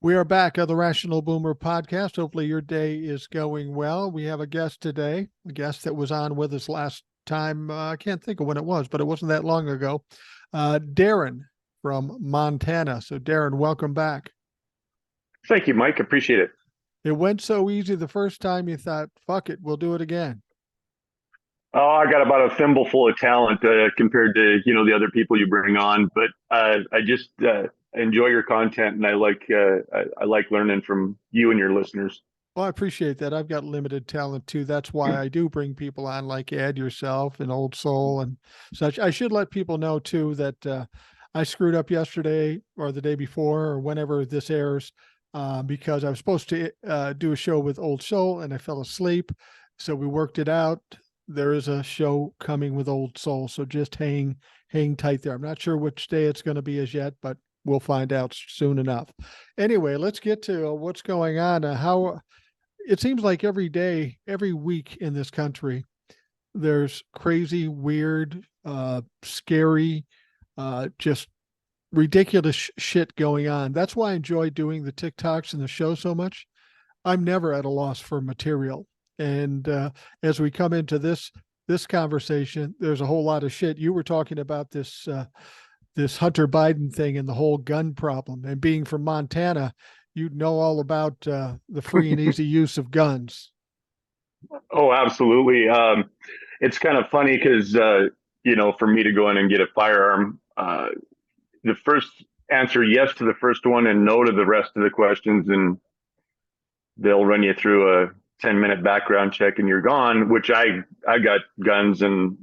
We are back on the Rational Boomer podcast. Hopefully, your day is going well. We have a guest today, a guest that was on with us last time. I can't think of when it was, but it wasn't that long ago. Darren from Montana. So, Darren, welcome back. Thank you, Mike. Appreciate it. It went so easy the first time you thought, fuck it, we'll do it again. Oh, I got about a thimble full of talent compared to the other people you bring on, but I just enjoy your content, and I like learning from you and your listeners. Well, I appreciate that. I've got limited talent too. That's why I do bring people on like Ed, yourself, and Old Soul and such. I should let people know too that I screwed up yesterday or the day before or whenever this airs because I was supposed to do a show with Old Soul and I fell asleep. So we worked it out. There is a show coming with Old Soul. So just hang tight there. I'm not sure which day it's going to be as yet, but we'll find out soon enough. Anyway, let's get to what's going on. How it seems like every day, every week in this country, there's crazy, weird, scary, just ridiculous shit going on. That's why I enjoy doing the TikToks and the show so much. I'm never at a loss for material. And as we come into this conversation, there's a whole lot of shit. You were talking about this Hunter Biden thing and the whole gun problem, and being from Montana, you know all about the free and easy use of guns. Oh, absolutely. It's kind of funny because for me to go in and get a firearm, the first answer yes to the first one and no to the rest of the questions, and they'll run you through a 10-minute background check and you're gone. Which I got guns, and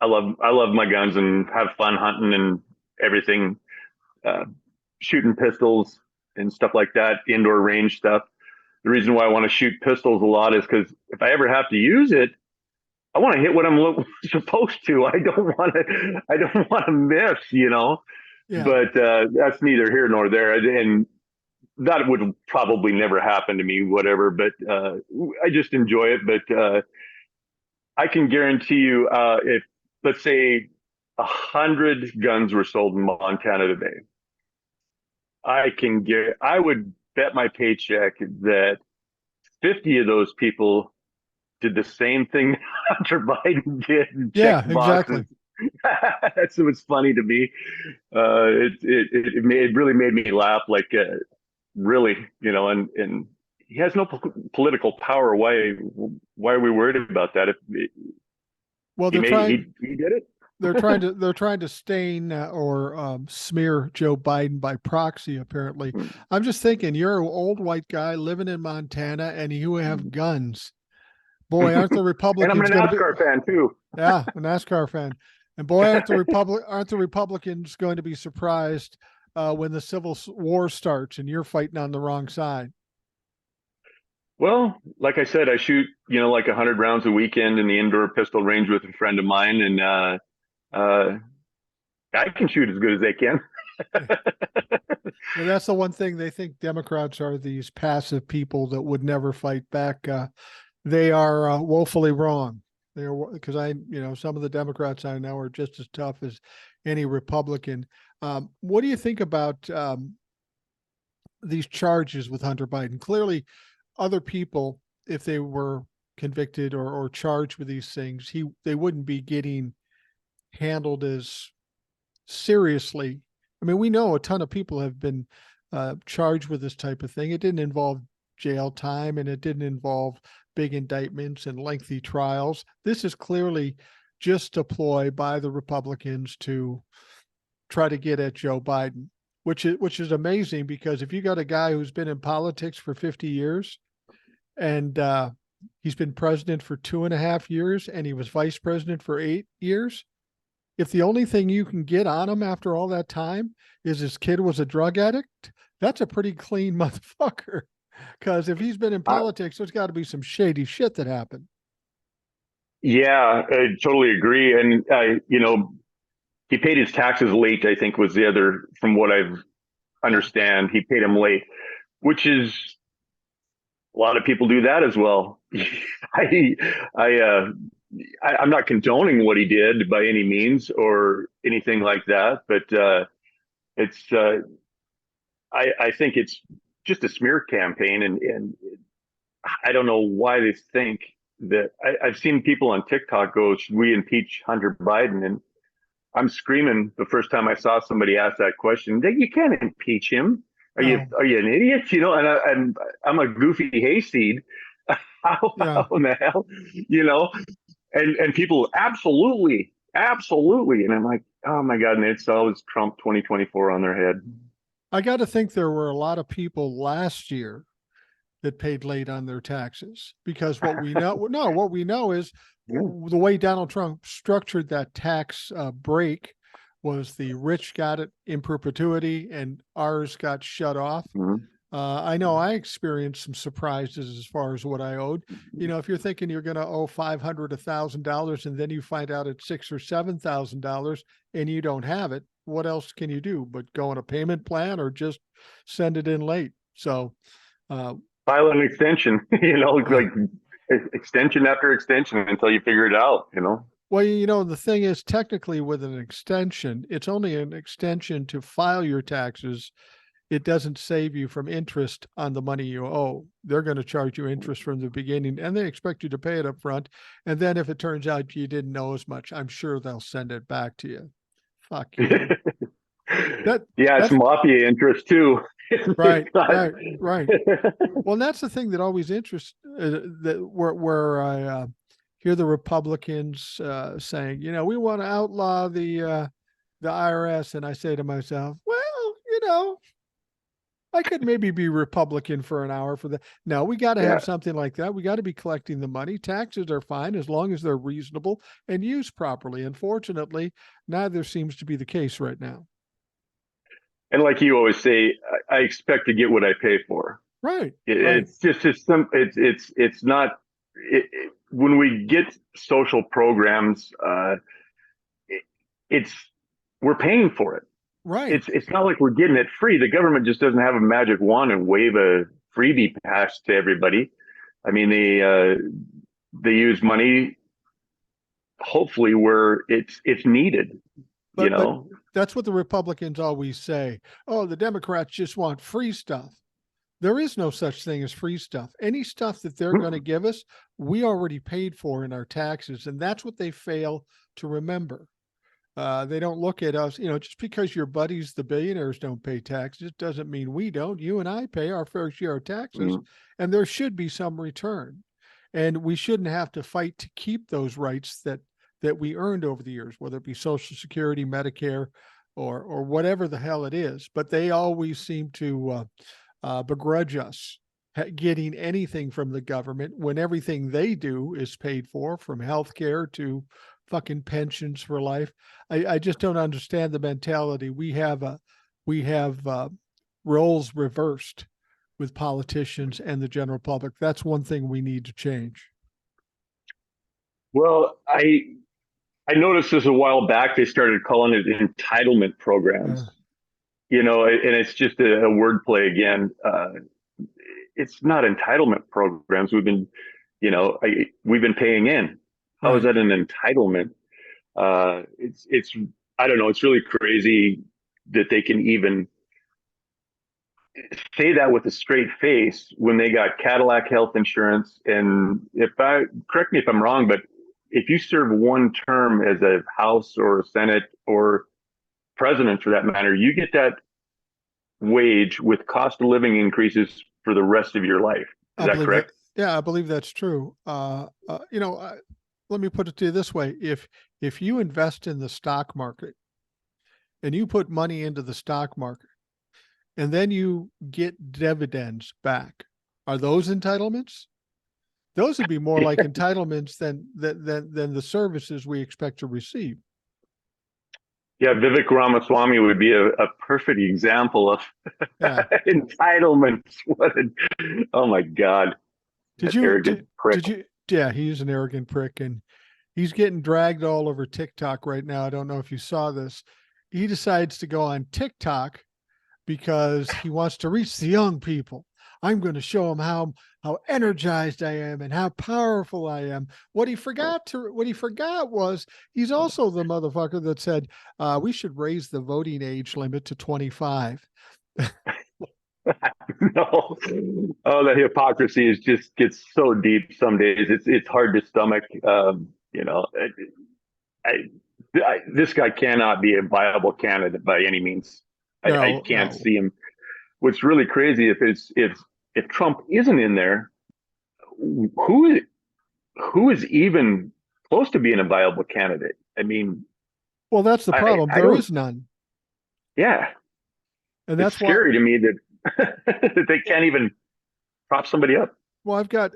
I love my guns and have fun hunting and everything, shooting pistols and stuff like that, indoor range stuff. The reason why I want to shoot pistols a lot is because if I ever have to use it, I want to hit what I'm supposed to. I don't want to miss. Yeah. But that's neither here nor there, and that would probably never happen to me. Whatever, but I just enjoy it. But I can guarantee you, if let's say 100 guns were sold in Montana today, I would bet my paycheck that 50 of those people did the same thing Hunter Biden did and Yeah, checked boxes. exactly. That's what's funny to me. It really made me laugh. Like, really, and he has no political power. Why are we worried about that? If Well, he did it. they're trying to stain or smear Joe Biden by proxy. Apparently, I'm just thinking you're an old white guy living in Montana and you have guns. Boy, aren't the And I'm a Republicans going to be? NASCAR fan too. Yeah, a NASCAR fan. And boy, aren't the Republicans going to be surprised when the Civil War starts and you're fighting on the wrong side? Well, like I said, I shoot, like 100 rounds a weekend in the indoor pistol range with a friend of mine, and I can shoot as good as they can. And that's the one thing they think Democrats are these passive people that would never fight back. They are woefully wrong. They are because some of the Democrats I know are just as tough as any Republican. What do you think about these charges with Hunter Biden? Clearly, other people, if they were convicted or charged with these things, they wouldn't be getting handled as seriously. I mean, we know a ton of people have been charged with this type of thing. It didn't involve jail time and it didn't involve big indictments and lengthy trials. This is clearly just a ploy by the Republicans to try to get at Joe Biden, which is amazing because if you got a guy who's been in politics for 50 years and he's been president for 2.5 years and he was vice president for 8 years, if the only thing you can get on him after all that time is his kid was a drug addict, that's a pretty clean motherfucker. Because if he's been in politics, there's got to be some shady shit that happened. Yeah, I totally agree. And he paid his taxes late, I think was the other, from what I've understand. He paid them late, which is a lot of people do that as well. I, I'm not condoning what he did by any means or anything like that, but it's I think it's just a smear campaign. And I don't know why they think that. I've seen people on TikTok go, should we impeach Hunter Biden? And I'm screaming the first time I saw somebody ask that question. You can't impeach him. No. Are you an idiot? And I'm a goofy hayseed. How, Yeah. how in the hell? And people absolutely, absolutely. And I'm like, oh my God, and it's always Trump 2024 on their head. I got to think there were a lot of people last year that paid late on their taxes, because what we know is Yeah. the way Donald Trump structured that tax break was the rich got it in perpetuity and ours got shut off. Mhm. I know I experienced some surprises as far as what I owed. If you're thinking you're going to owe $500, $1,000, and then you find out it's $6,000 or $7,000 and you don't have it, what else can you do but go on a payment plan or just send it in late? So, File an extension, like extension after extension until you figure it out. well, the thing is, technically, with an extension, it's only an extension to file your taxes. It doesn't save you from interest on the money you owe. They're going to charge you interest from the beginning, and they expect you to pay it up front. And then if it turns out you didn't know as much, I'm sure they'll send it back to you. Fuck you. Yeah, it's That's mafia interest too. right, right. Well, and that's the thing that always interests that where I hear the Republicans saying, we want to outlaw the IRS, and I say to myself, well, I could maybe be Republican for an hour for that. No, we got to Yeah. have something like that. We got to be collecting the money. Taxes are fine as long as they're reasonable and used properly. Unfortunately, neither seems to be the case right now. And like you always say, I expect to get what I pay for. Right. It's just some. It's not. When we get social programs, it's we're paying for it. Right. It's not like we're getting it free. The government just doesn't have a magic wand and wave a freebie pass to everybody. I mean, they use money hopefully where it's needed. But that's what the Republicans always say. Oh, the Democrats just want free stuff. There is no such thing as free stuff. Any stuff that they're going to give us, we already paid for in our taxes. And that's what they fail to remember. They don't look at us, just because your buddies, the billionaires, don't pay taxes, doesn't mean we don't. You and I pay our fair share of taxes, and there should be some return. And we shouldn't have to fight to keep those rights that we earned over the years, whether it be Social Security, Medicare, or whatever the hell it is. But they always seem to begrudge us getting anything from the government when everything they do is paid for, from healthcare to fucking pensions for life. I just don't understand the mentality. We have roles reversed with politicians and the general public. That's one thing we need to change. Well, I noticed this a while back. They started calling it entitlement programs. And it's just a wordplay again. It's not entitlement programs. We've been paying in. How is that an entitlement? It's I don't know. It's really crazy that they can even say that with a straight face when they got Cadillac health insurance. And correct me if I'm wrong, but if you serve one term as a House or a Senate or president for that matter, you get that wage with cost of living increases for the rest of your life. Is that correct? Yeah, I believe that's true. Let me put it to you this way. If you invest in the stock market and you put money into the stock market and then you get dividends back, are those entitlements? Those would be more like entitlements than the services we expect to receive. Yeah, Vivek Ramaswamy would be a perfect example of entitlements. Oh my God. Yeah, he's an arrogant prick, and he's getting dragged all over TikTok right now. I don't know if you saw this. He decides to go on TikTok because he wants to reach the young people. I'm going to show them how energized I am and how powerful I am. What he forgot was he's also the motherfucker that said we should raise the voting age limit to 25. No. Oh, the hypocrisy is just gets so deep some days. It's hard to stomach. You know, I, this guy cannot be a viable candidate by any means. I No, can't no. see him. What's really crazy if Trump isn't in there, who who is even close to being a viable candidate? I mean, Well, that's the problem. I There don't. is none. Yeah, And it's that's why, scary to me that that they can't even prop somebody up. well, I've got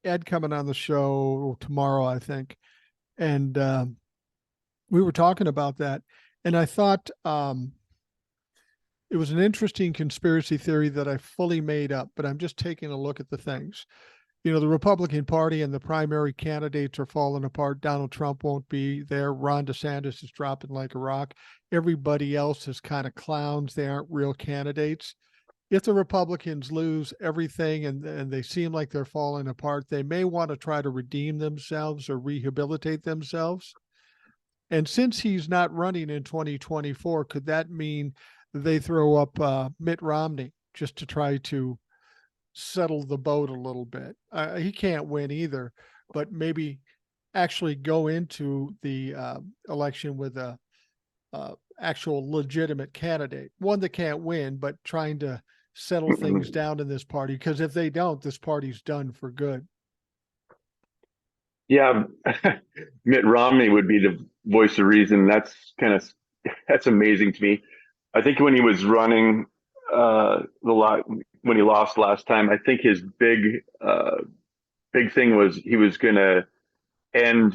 Ed coming on the show tomorrow, I think. And we were talking about that. And I thought it was an interesting conspiracy theory that I fully made up, but I'm just taking a look at the things. You know, the Republican Party and the primary candidates are falling apart. Donald Trump won't be there. Ron DeSantis is dropping like a rock. Everybody else is kind of clowns. They aren't real candidates. If the Republicans lose everything and they seem like they're falling apart, they may want to try to redeem themselves or rehabilitate themselves. And since he's not running in 2024, could that mean they throw up Mitt Romney just to try to settle the boat a little bit? He can't win either, but maybe actually go into the election with a actual legitimate candidate, one that can't win, but trying to settle things down in this party. Because if they don't, this party's done for good. Yeah, Mitt Romney would be the voice of reason. That's amazing to me. I think when he was running the lot when he lost last time, I think his big thing was he was going to end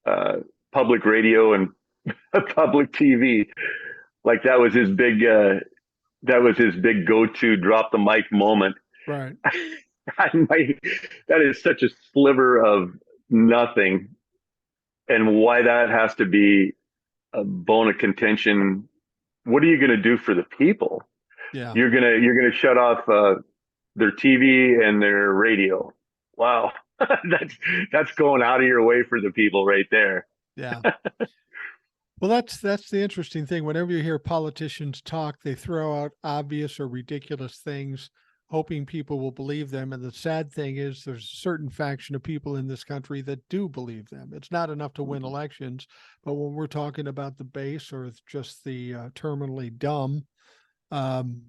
uh, public radio and public TV. Like that was his big go-to drop the mic moment. Right. That is such a sliver of nothing, and why that has to be a bone of contention. What are you going to do for the people? Yeah. You're gonna shut off their TV and their radio. Wow, that's going out of your way for the people right there. Yeah. Well, that's the interesting thing. Whenever you hear politicians talk, they throw out obvious or ridiculous things, hoping people will believe them. And the sad thing is, there's a certain faction of people in this country that do believe them. It's not enough to win elections, but when we're talking about the base or just the terminally dumb, um,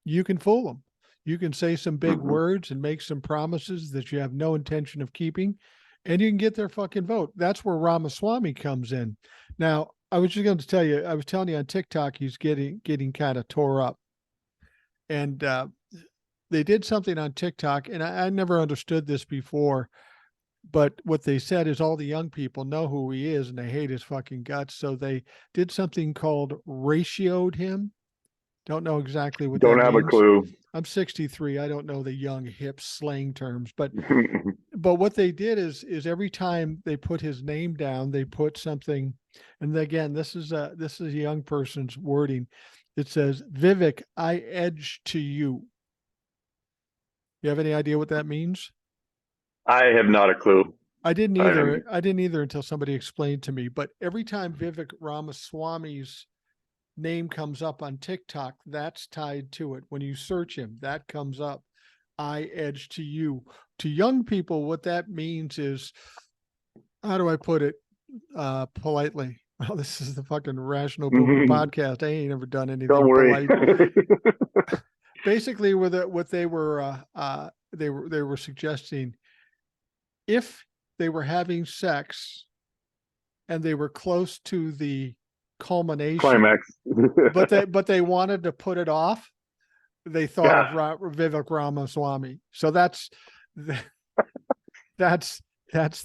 you can fool them. You can say some big words and make some promises that you have no intention of keeping, and you can get their fucking vote. That's where Ramaswamy comes in. Now, I was just going to tell you, I was telling you on TikTok, he's getting kind of tore up, and they did something on TikTok, and I never understood this before. But what they said is all the young people know who he is and they hate his fucking guts. So they did something called ratioed him. Don't know exactly what Don't that have a means. clue. I'm 63. I don't know the young hip slang terms, but what they did is every time they put his name down, they put something, and again, this is a young person's wording. It says, "Vivek, I edge to you." You have any idea what that means? I have not a clue. I didn't I either. am, I didn't either until somebody explained to me. But every time Vivek Ramaswamy's name comes up on TikTok, that's tied to it. When you search him, that comes up. I edge to you. To young people, what that means is, how do I put it politely? Well, this is the fucking Rational Boomer podcast. I ain't ever done don't anything worry. polite. Basically, with it, what they were suggesting, if they were having sex and they were close to the culmination, Climax. but they wanted to put it off, they thought of Vivek Ramaswamy. So that's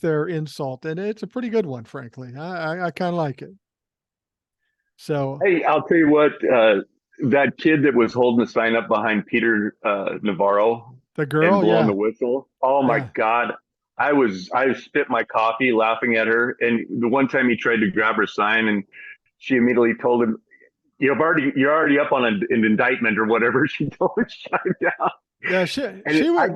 their insult, and it's a pretty good one, frankly. I kind of like it. So, Hey, I'll tell you what. That kid that was holding the sign up behind Peter Navarro the and girl, blowing yeah, the whistle. Oh my yeah, God. I spit my coffee laughing at her. And the one time he tried to grab her sign and she immediately told him, you're already up on an indictment or whatever. She told him to shut him down. yeah. And She was,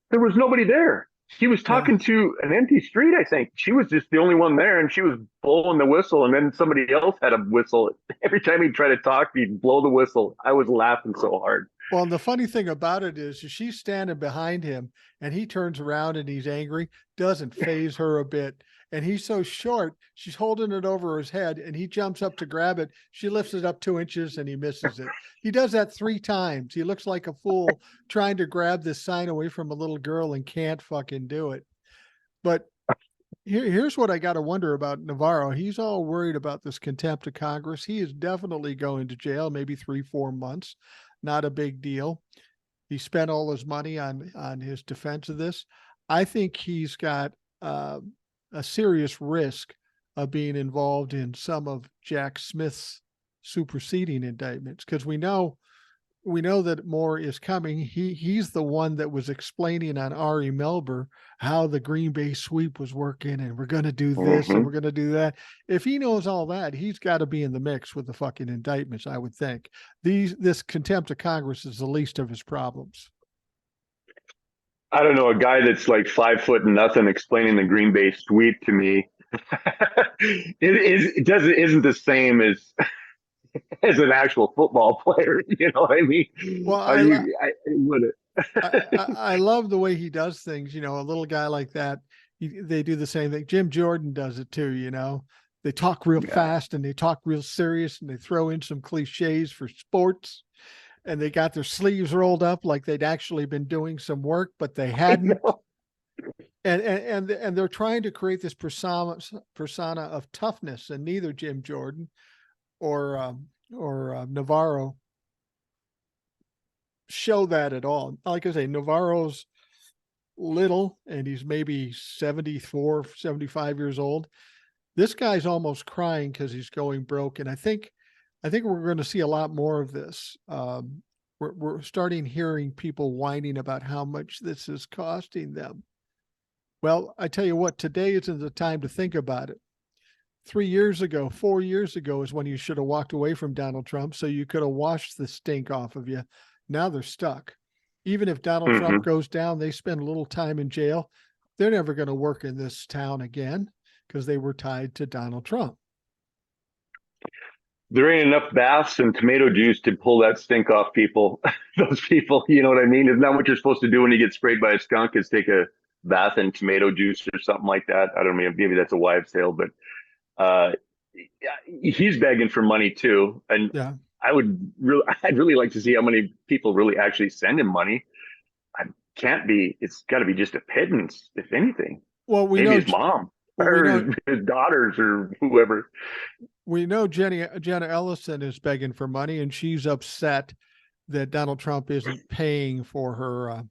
there was nobody there. She was yeah. talking to an empty street, I think. She was just the only one there, and she was blowing the whistle, and then somebody else had a whistle. Every time he'd try to talk, he'd blow the whistle. I was laughing so hard. Well, and the funny thing about it is she's standing behind him and he turns around and he's angry, doesn't phase her a bit. And he's so short, she's holding it over his head and he jumps up to grab it. She lifts it up 2 inches and he misses it. He does that 3 times. He looks like a fool trying to grab this sign away from a little girl and can't fucking do it. But here's what I got to wonder about Navarro. He's all worried about this contempt of Congress. He is definitely going to jail, maybe 3-4 months. Not a big deal. He spent all his money on his defense of this. I think he's got a serious risk of being involved in some of Jack Smith's superseding indictments because we know that more is coming. He's the one that was explaining on Ari Melber how the Green Bay sweep was working and we're going to do this and we're going to do that. If he knows all that, he's got to be in the mix with the fucking indictments, I would think. This contempt of Congress is the least of his problems. I don't know, a guy that's like 5'0" explaining the Green Bay sweep to me isn't the same as an actual football player. You know what I mean? Well, I love the way he does things. A little guy like that, they do the same thing. Jim Jordan does it too. They talk real fast and they talk real serious and they throw in some cliches for sports. And they got their sleeves rolled up like they'd actually been doing some work, but they hadn't. And they're trying to create this persona of toughness, and neither Jim Jordan or Navarro show that at all. Like I say, Navarro's little and he's maybe 74, 75 years old. This guy's almost crying because he's going broke. And I think we're going to see a lot more of this. We're starting hearing people whining about how much this is costing them. Well, I tell you what, today isn't the time to think about it. 4 years ago is when you should have walked away from Donald Trump so you could have washed the stink off of you. Now they're stuck. Even if Donald Trump goes down, they spend a little time in jail. They're never going to work in this town again because they were tied to Donald Trump. There ain't enough baths and tomato juice to pull that stink off people. Those people, you know what I mean? Isn't that what you're supposed to do when you get sprayed by a skunk is take a bath in tomato juice or something like that? I don't know, maybe that's a wives' tale, but he's begging for money too. And yeah. I'd really like to see how many people really actually send him money. It's got to be just a pittance, if anything. Well, maybe his mom or his daughters or whoever. We know Jenna Ellison is begging for money, and she's upset that Donald Trump isn't paying for her.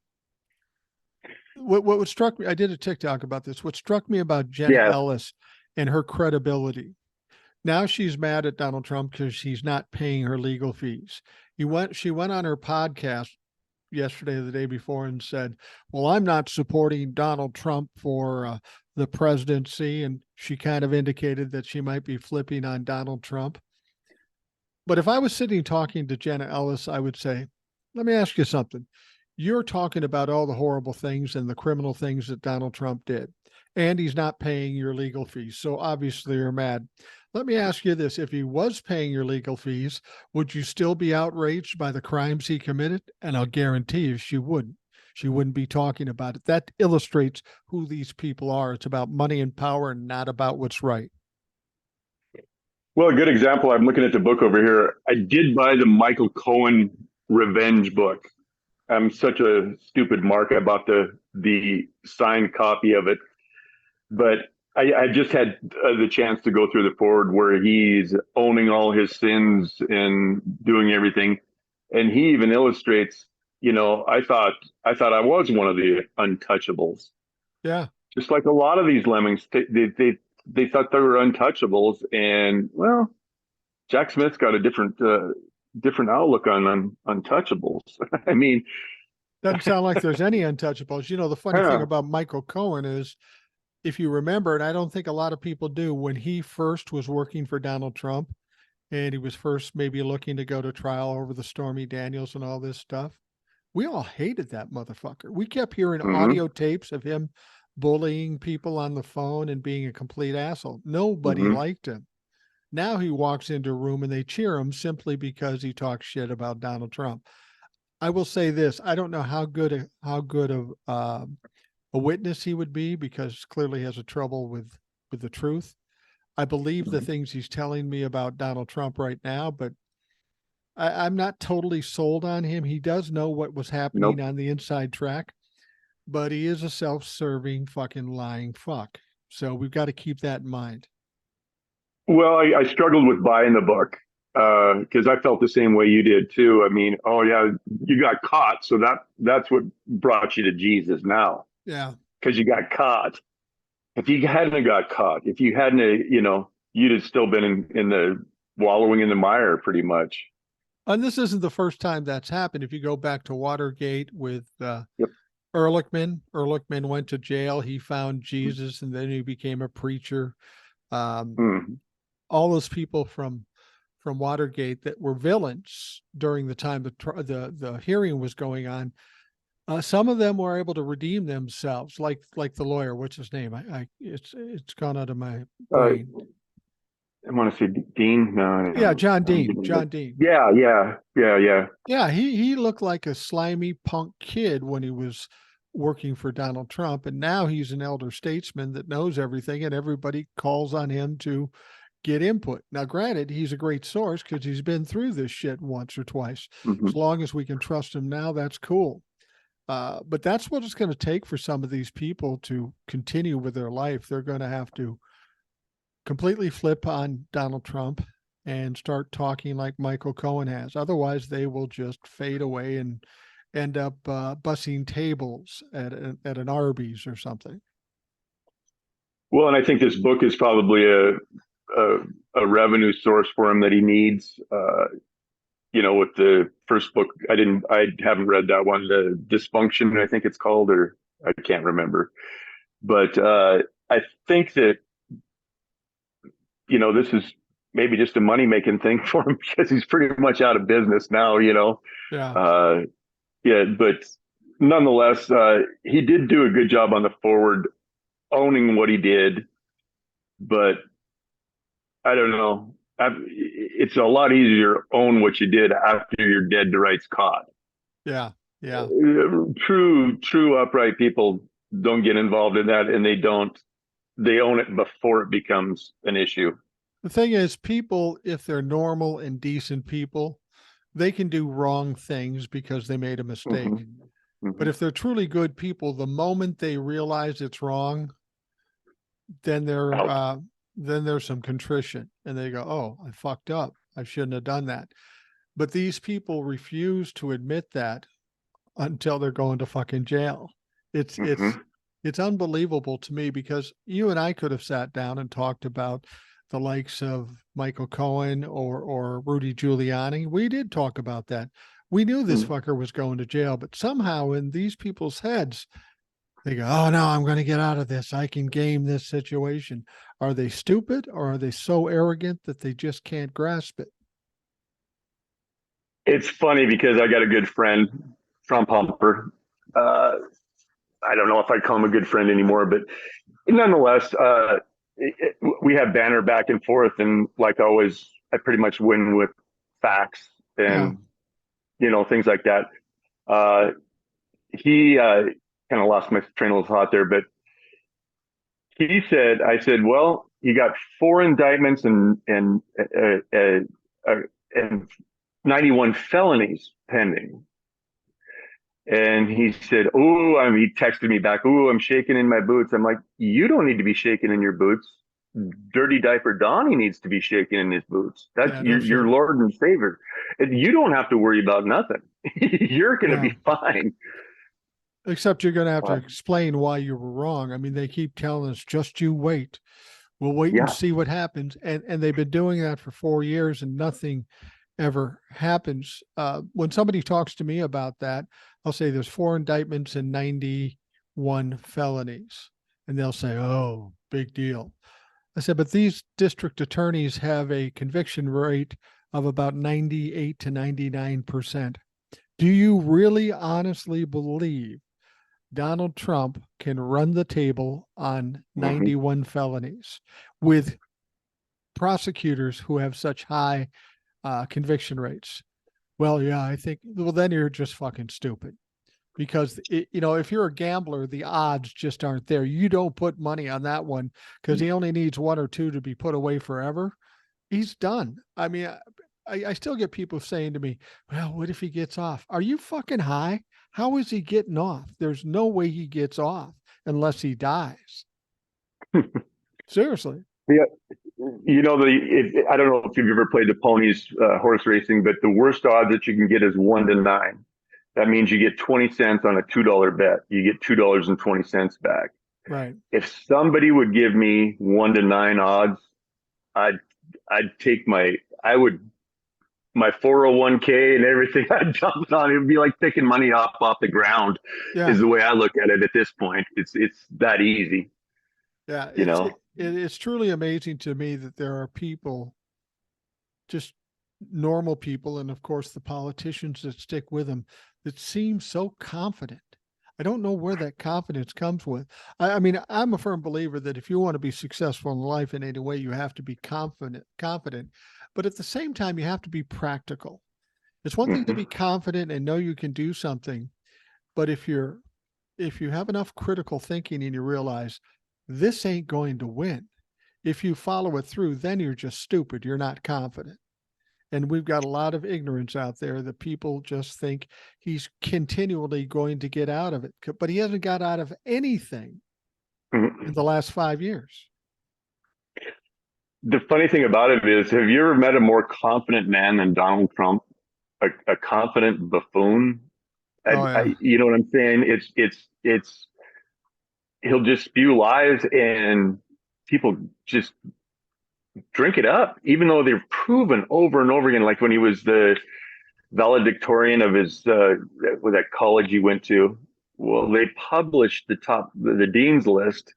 What struck me, I did a TikTok about this. What struck me about Jenna Ellis and her credibility. Now she's mad at Donald Trump because he's not paying her legal fees. She went on her podcast yesterday or the day before and said, well, I'm not supporting Donald Trump for the presidency. And she kind of indicated that she might be flipping on Donald Trump. But if I was sitting talking to Jenna Ellis, I would say, let me ask you something. You're talking about all the horrible things and the criminal things that Donald Trump did, and he's not paying your legal fees. So obviously you're mad. Let me ask you this. If he was paying your legal fees, would you still be outraged by the crimes he committed? And I'll guarantee you she wouldn't. She wouldn't be talking about it. That illustrates who these people are. It's about money and power and not about what's right. Well, a good example, I'm looking at the book over here. I did buy the Michael Cohen Revenge book. I'm such a stupid mark. I bought the signed copy of it. But I just had the chance to go through the forward where he's owning all his sins and doing everything. And he even illustrates, I thought I was one of the untouchables. Yeah. Just like a lot of these lemmings, they thought they were untouchables. And well, Jack Smith's got a different outlook on untouchables. I mean, doesn't sound like there's any untouchables. The funny thing about Michael Cohen is, if you remember, and I don't think a lot of people do, when he first was working for Donald Trump and he was first maybe looking to go to trial over the Stormy Daniels and all this stuff, we all hated that motherfucker. We kept hearing audio tapes of him bullying people on the phone and being a complete asshole. Nobody liked him. Now he walks into a room and they cheer him simply because he talks shit about Donald Trump. I will say this: I don't know how good of a witness he would be, because clearly he has a trouble with the truth. I believe the things he's telling me about Donald Trump right now, but I'm not totally sold on him. He does know what was happening Nope. on the inside track, but he is a self-serving fucking lying fuck. So we've got to keep that in mind. Well, I struggled with buying the book because I felt the same way you did too. I mean, oh yeah, you got caught, so that's what brought you to Jesus now Yeah. because you got caught. If you hadn't have got caught, if you hadn't, you'd have still been in the wallowing in the mire pretty much. And this isn't the first time that's happened. If you go back to Watergate with Yep. Ehrlichman went to jail. He found Jesus, and then he became a preacher. Mm. All those people from Watergate that were villains during the time the hearing was going on. Some of them were able to redeem themselves, like the lawyer. What's his name? It's gone out of my Uh, brain. I want to say Dean. No, Yeah, John I'm Dean. getting John it. Dean. Yeah. Yeah, he looked like a slimy punk kid when he was working for Donald Trump, and now he's an elder statesman that knows everything, and everybody calls on him to get input. Now, granted, he's a great source because he's been through this shit once or twice. As Hmm. long as we can trust him now, that's cool. But that's what it's going to take for some of these people to continue with their life. They're going to have to completely flip on Donald Trump and start talking like Michael Cohen has. Otherwise, they will just fade away and end up bussing tables at an Arby's or something. Well, and I think this book is probably a, a revenue source for him that he needs. With the first book, I haven't read that one, the Dysfunction, I think it's called, or I can't remember. But I think that, this is maybe just a money making thing for him because he's pretty much out of business now. Yeah. Uh, yeah, but nonetheless, he did do a good job on the forward owning what he did, but I don't know. It's a lot easier to own what you did after you're dead to rights caught. Yeah. Yeah. True upright people don't get involved in that, and they own it before it becomes an issue. The thing is, people, if they're normal and decent people, they can do wrong things because they made a mistake. Mm-hmm. Mm-hmm. But if they're truly good people, the moment they realize it's wrong, then there's some contrition, and they go, "Oh, I fucked up. I shouldn't have done that." But these people refuse to admit that until they're going to fucking jail. It's Mm-hmm. it's unbelievable to me, because you and I could have sat down and talked about the likes of Michael Cohen or Rudy Giuliani. We did talk about that. We knew this fucker was going to jail, but somehow in these people's heads, they go, "Oh no, I'm going to get out of this. I can game this situation." Are they stupid, or are they so arrogant that they just can't grasp it? It's funny because I got a good friend, Trump Humper. I don't know if I'd call him a good friend anymore, but nonetheless, we have banter back and forth, and like always, I pretty much win with facts Yeah. and things like that. He kind of lost my train of thought there, but I said, well, you got 4 indictments and 91 felonies pending. And he said, "Oh," he texted me back, "Oh, I'm shaking in my boots." I'm like, "You don't need to be shaking in your boots. Dirty Diaper Donnie needs to be shaking in his boots. That's Yeah, no your shit. Lord and Savior. And you don't have to worry about nothing. You're going to Yeah. be fine." Except you're going to have to Uh, explain why you were wrong. I mean, they keep telling us, "Just you wait. We'll wait and yeah. see what happens." And they've been doing that for 4 years, and nothing ever happens. When somebody talks to me about that, I'll say there's 4 indictments and 91 felonies. And they'll say, "Oh, big deal." I said, "But these district attorneys have a conviction rate of about 98 to 99%. Do you really honestly believe Donald Trump can run the table on Hmm. 91 felonies with prosecutors who have such high conviction rates?" Well, yeah, I think, well, then you're just fucking stupid because if you're a gambler, the odds just aren't there. You don't put money on that one because he only needs one or two to be put away forever. He's done. I mean, I still get people saying to me, well, what if he gets off? Are you fucking high? How is he getting off? There's no way he gets off unless he dies. Seriously. Yeah, I don't know if you've ever played the ponies horse racing, but the worst odds that you can get is 1 to 9. That means you get 20 cents on a $2 bet. You get $2.20 back. Right. If somebody would give me 1 to 9 odds, I'd I'd take my 401k and everything. I'd dump it on. It would be like picking money off the ground. Yeah. Is the way I look at it at this point. It's that easy, Yeah. you know. It's truly amazing to me that there are people, just normal people, and of course the politicians that stick with them, that seem so confident. I don't know where that confidence comes with. I mean, I'm a firm believer that if you want to be successful in life in any way, you have to be confident, but at the same time, you have to be practical. It's one thing to be Mhm. confident and know you can do something, but if you have enough critical thinking and you realize this ain't going to win, if you follow it through, then you're just stupid. You're not confident. And we've got a lot of ignorance out there that people just think he's continually going to get out of it, but he hasn't got out of anything in Mhm. the last 5 years. The funny thing about it is, have you ever met a more confident man than Donald Trump? A confident buffoon. Oh yeah. You know what I'm saying? It's he'll just spew lies and people just drink it up, even though they're proven over and over again. Like when he was the valedictorian of his with that college he went to. Well, they published the dean's list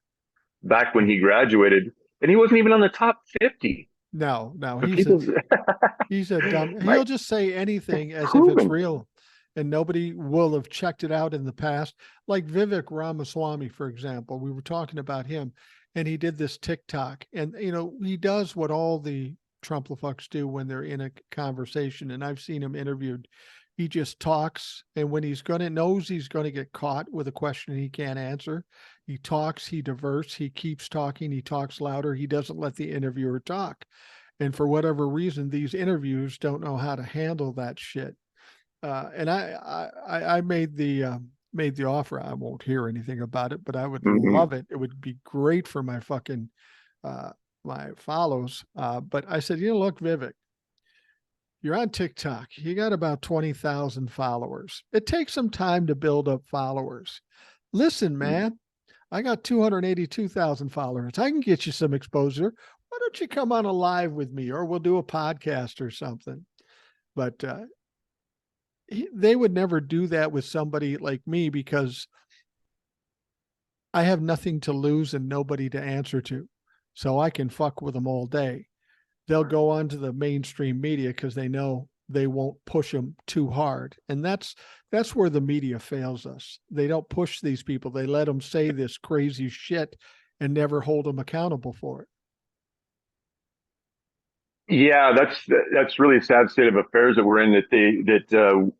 back when he graduated, and he wasn't even on the top 50. No, But people, he's a dumb. right, He'll just say anything as if it's proven. real, and nobody will have checked it out in the past. Like Vivek Ramaswamy, for example, we were talking about him, and he did this TikTok, and he does what all the Trumplafucks do when they're in a conversation, and I've seen him interviewed. He just talks, and when knows he's going to get caught with a question he can't answer, he talks, he diverts, he keeps talking, he talks louder, he doesn't let the interviewer talk. And for whatever reason, these interviews don't know how to handle that shit. And I made the offer. I won't hear anything about it, but I would Mm-hmm. love it. It would be great for my fucking uh, my follows. But I said, look, Vivek, you're on TikTok. You got about 20,000 followers. It takes some time to build up followers. Listen, man, I got 282,000 followers. I can get you some exposure. Why don't you come on a live with me, or we'll do a podcast or something? But they would never do that with somebody like me because I have nothing to lose and nobody to answer to. So I can fuck with them all day. They'll go on to the mainstream media because they know they won't push them too hard. And that's where the media fails us. They don't push these people. They let them say this crazy shit and never hold them accountable for it. Yeah, that's really a sad state of affairs that we're in. That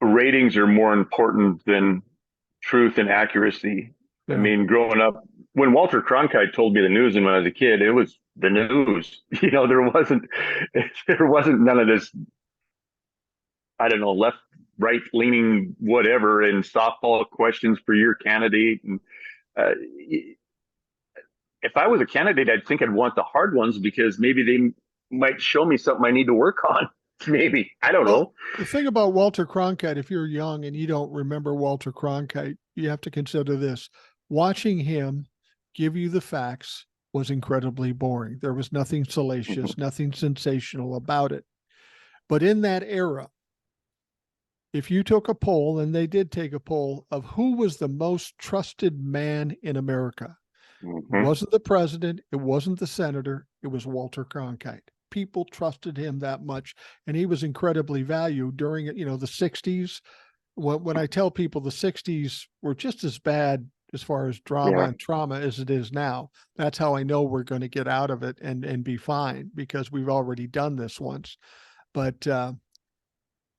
ratings are more important than truth and accuracy. I Yeah. mean, growing up, when Walter Cronkite told me the news, and when I was a kid, it was the news. There wasn't none of this. I don't know, left, right leaning, whatever, and softball questions for your candidate. And uh, if I was a candidate, I'd think I'd want the hard ones because maybe they might show me something I need to work on. Maybe I don't Well, know. the thing about Walter Cronkite, if you're young and you don't remember Walter Cronkite, you have to consider this. Watching him give you the facts was incredibly boring. There was nothing salacious, nothing sensational about it. But in that era, if you took a poll, and they did take a poll of who was the most trusted man in America, it Mm-hmm. wasn't the president, it wasn't the senator, it was Walter Cronkite. People trusted him that much, and he was incredibly valued during the 60s. When I tell people the 60s were just as bad as far as drama Yeah. and trauma as it is now, that's how I know we're going to get out of it and be fine, because we've already done this once. But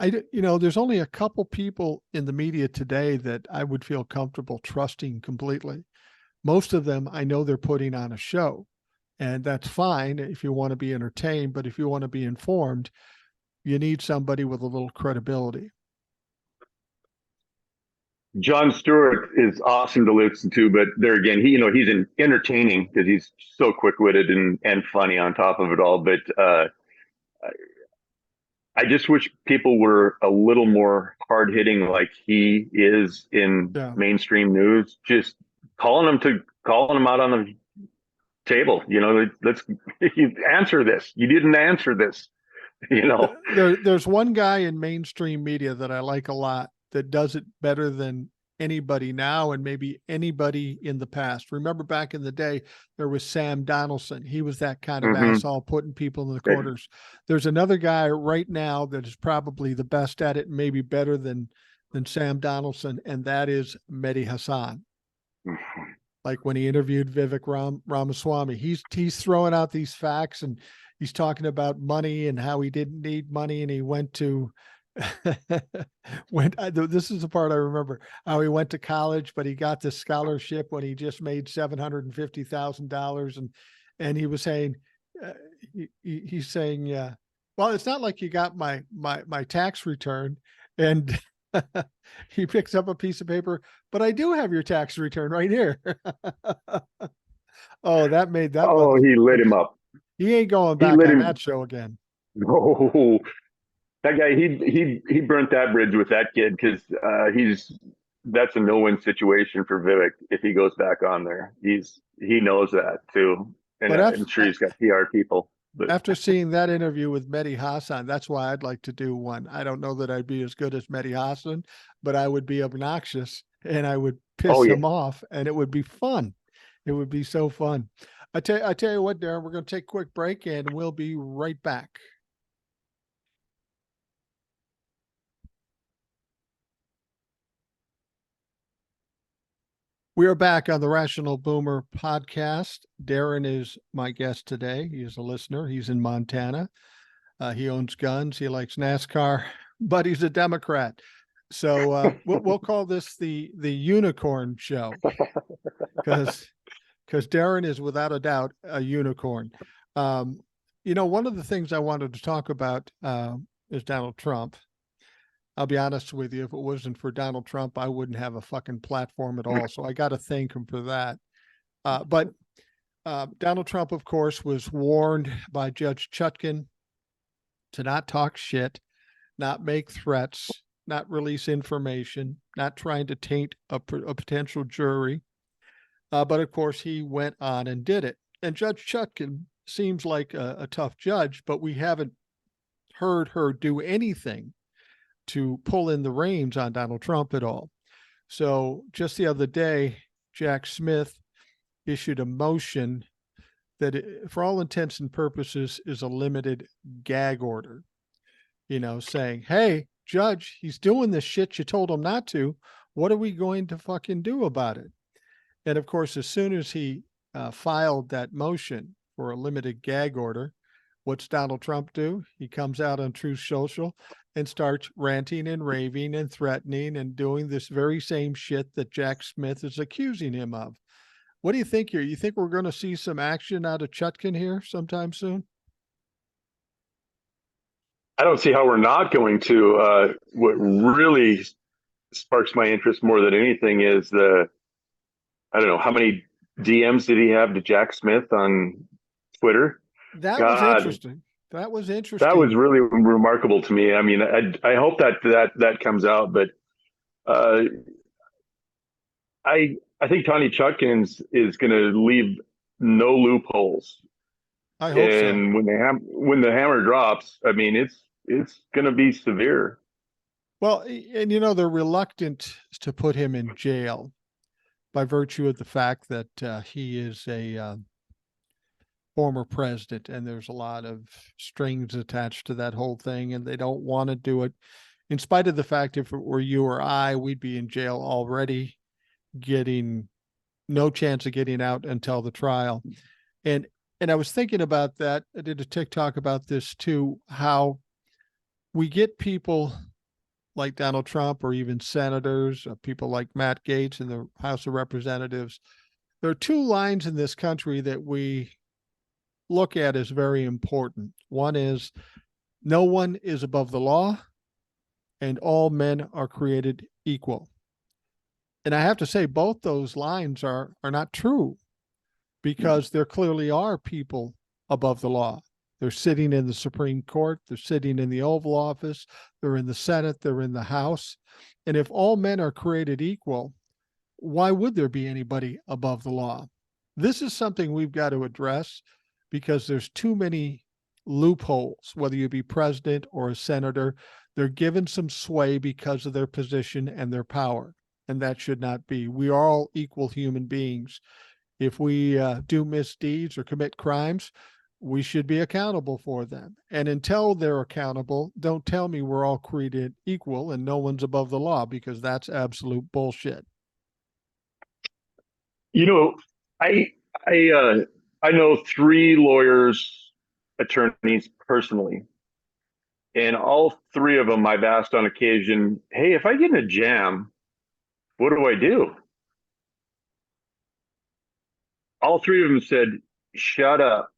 There's only a couple people in the media today that I would feel comfortable trusting completely. Most of them, I know they're putting on a show, and that's fine if you want to be entertained. But if you want to be informed, you need somebody with a little credibility. Jon Stewart is awesome to listen to, but there again, he's entertaining because he's so quick witted and funny on top of it all. But I just wish people were a little more hard hitting, like he is in Yeah. mainstream news. Just calling them out on the table. Let's you answer this. You didn't answer this. There's one guy in mainstream media that I like a lot that does it better than anybody now and maybe anybody in the past. Remember back in the day, there was Sam Donaldson. He was that kind of Mm-hmm. asshole putting people in the corners. There's another guy right now that is probably the best at it, maybe better than Sam Donaldson, and that is Mehdi Hassan. Like when he interviewed Vivek Ramaswamy, he's throwing out these facts, and he's talking about money and how he didn't need money, and he went to this is the part I remember, how he went to college, but he got this scholarship when he just made $750,000, and he was saying, he's saying, well, it's not like you got my tax return, and he picks up a piece of paper, but I do have your tax return right here. Oh, that made that. Oh, he lit him up. He ain't going back on that show again. No, that guy, he burnt that bridge with that kid because that's a no-win situation for Vivek if he goes back on there. He knows that too, and I'm sure he's got PR people. But after seeing that interview with Mehdi Hassan, that's why I'd like to do one. I don't know that I'd be as good as Mehdi Hassan, but I would be obnoxious and I would piss him off, and it would be fun. It would be so fun. I tell you what, Darren, we're going to take a quick break and we'll be right back. We are back on the Rational Boomer podcast. Darren is my guest today. He is a listener. He's in Montana. He owns guns. He likes NASCAR, but he's a Democrat. So we'll call this the unicorn show because Darren is without a doubt a unicorn. One of the things I wanted to talk about is Donald Trump. I'll be honest with you, if it wasn't for Donald Trump, I wouldn't have a fucking platform at all. So I got to thank him for that. But Donald Trump, of course, was warned by Judge Chutkan to not talk shit, not make threats, not release information, not trying to taint a potential jury. But of course, he went on and did it. And Judge Chutkan seems like a tough judge, but we haven't heard her do anything to pull in the reins on Donald Trump at all. So just the other day, Jack Smith issued a motion that, for all intents and purposes, is a limited gag order, saying, hey, judge, he's doing this shit you told him not to. What are we going to fucking do about it? And of course, as soon as he filed that motion for a limited gag order, what's Donald Trump do? He comes out on Truth Social and starts ranting and raving and threatening and doing this very same shit that Jack Smith is accusing him of. What do you think here? You think we're going to see some action out of Chutkan here sometime soon? I don't see how we're not going to. What really sparks my interest more than anything is I don't know, how many DMs did he have to Jack Smith on Twitter? That was interesting. That was interesting. That was really remarkable to me. I mean, I hope that comes out, but I think Tony Chutkan is going to leave no loopholes. I hope so. And when the hammer drops, I mean, it's going to be severe. Well, and they're reluctant to put him in jail by virtue of the fact that he is a former president, and there's a lot of strings attached to that whole thing, and they don't want to do it, in spite of the fact if it were you or I, we'd be in jail already, getting no chance of getting out until the trial. And I was thinking about that. I did a TikTok about this too, how we get people like Donald Trump or even senators, people like Matt Gaetz in the House of Representatives. There are two lines in this country that we look at as very important. One is no one is above the law and all men are created equal. And I have to say, both those lines are not true because there clearly are people above the law. They're sitting in the Supreme Court, they're sitting in the Oval Office, they're in the Senate, they're in the House. And if all men are created equal, why would there be anybody above the law? This is something we've got to address because there's too many loopholes, whether you be president or a senator. They're given some sway because of their position and their power, and that should not be. We are all equal human beings. If we do misdeeds or commit crimes, we should be accountable for them. And until they're accountable, don't tell me we're all created equal and no one's above the law, because that's absolute bullshit. You know, I I I know three lawyers, attorneys personally, and all three of them I've asked on occasion, "Hey, if I get in a jam, what do I do?" All three of them said, "Shut up.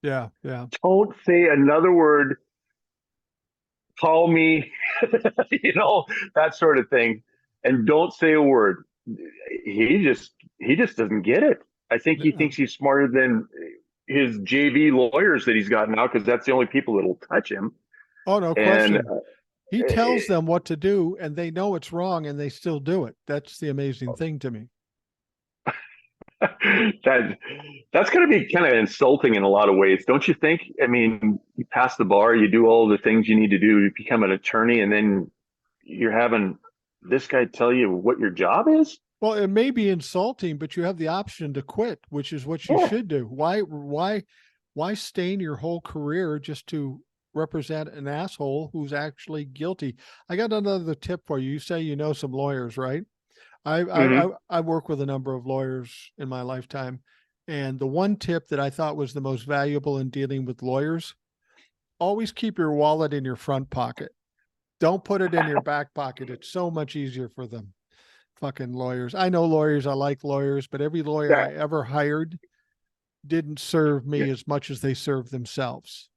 Yeah, yeah. Don't say another word. Call me," that sort of thing, and don't say a word. He just doesn't get it. I think he Yeah. thinks he's smarter than his JV lawyers that he's got now because that's the only people that'll touch him. Oh, no And question. He tells them what to do and they know it's wrong and they still do it. That's the amazing thing to me. that that's going to be kind of insulting in a lot of ways, don't you think? I mean, you pass the bar, you do all the things you need to do, you become an attorney, and then you're having this guy tell you what your job is. Well, it may be insulting, but you have the option to quit, which is what you Yeah. should do. Why stain your whole career just to represent an asshole who's actually guilty? I got another tip for you. You say you know some lawyers, right? Hmm. I work with a number of lawyers in my lifetime, and the one tip that I thought was the most valuable in dealing with lawyers: always keep your wallet in your front pocket. Don't put it in your back pocket. It's so much easier for them. Fucking lawyers. I know lawyers. I like lawyers, but every lawyer Yeah. I ever hired didn't serve Yeah. me as much as they served themselves.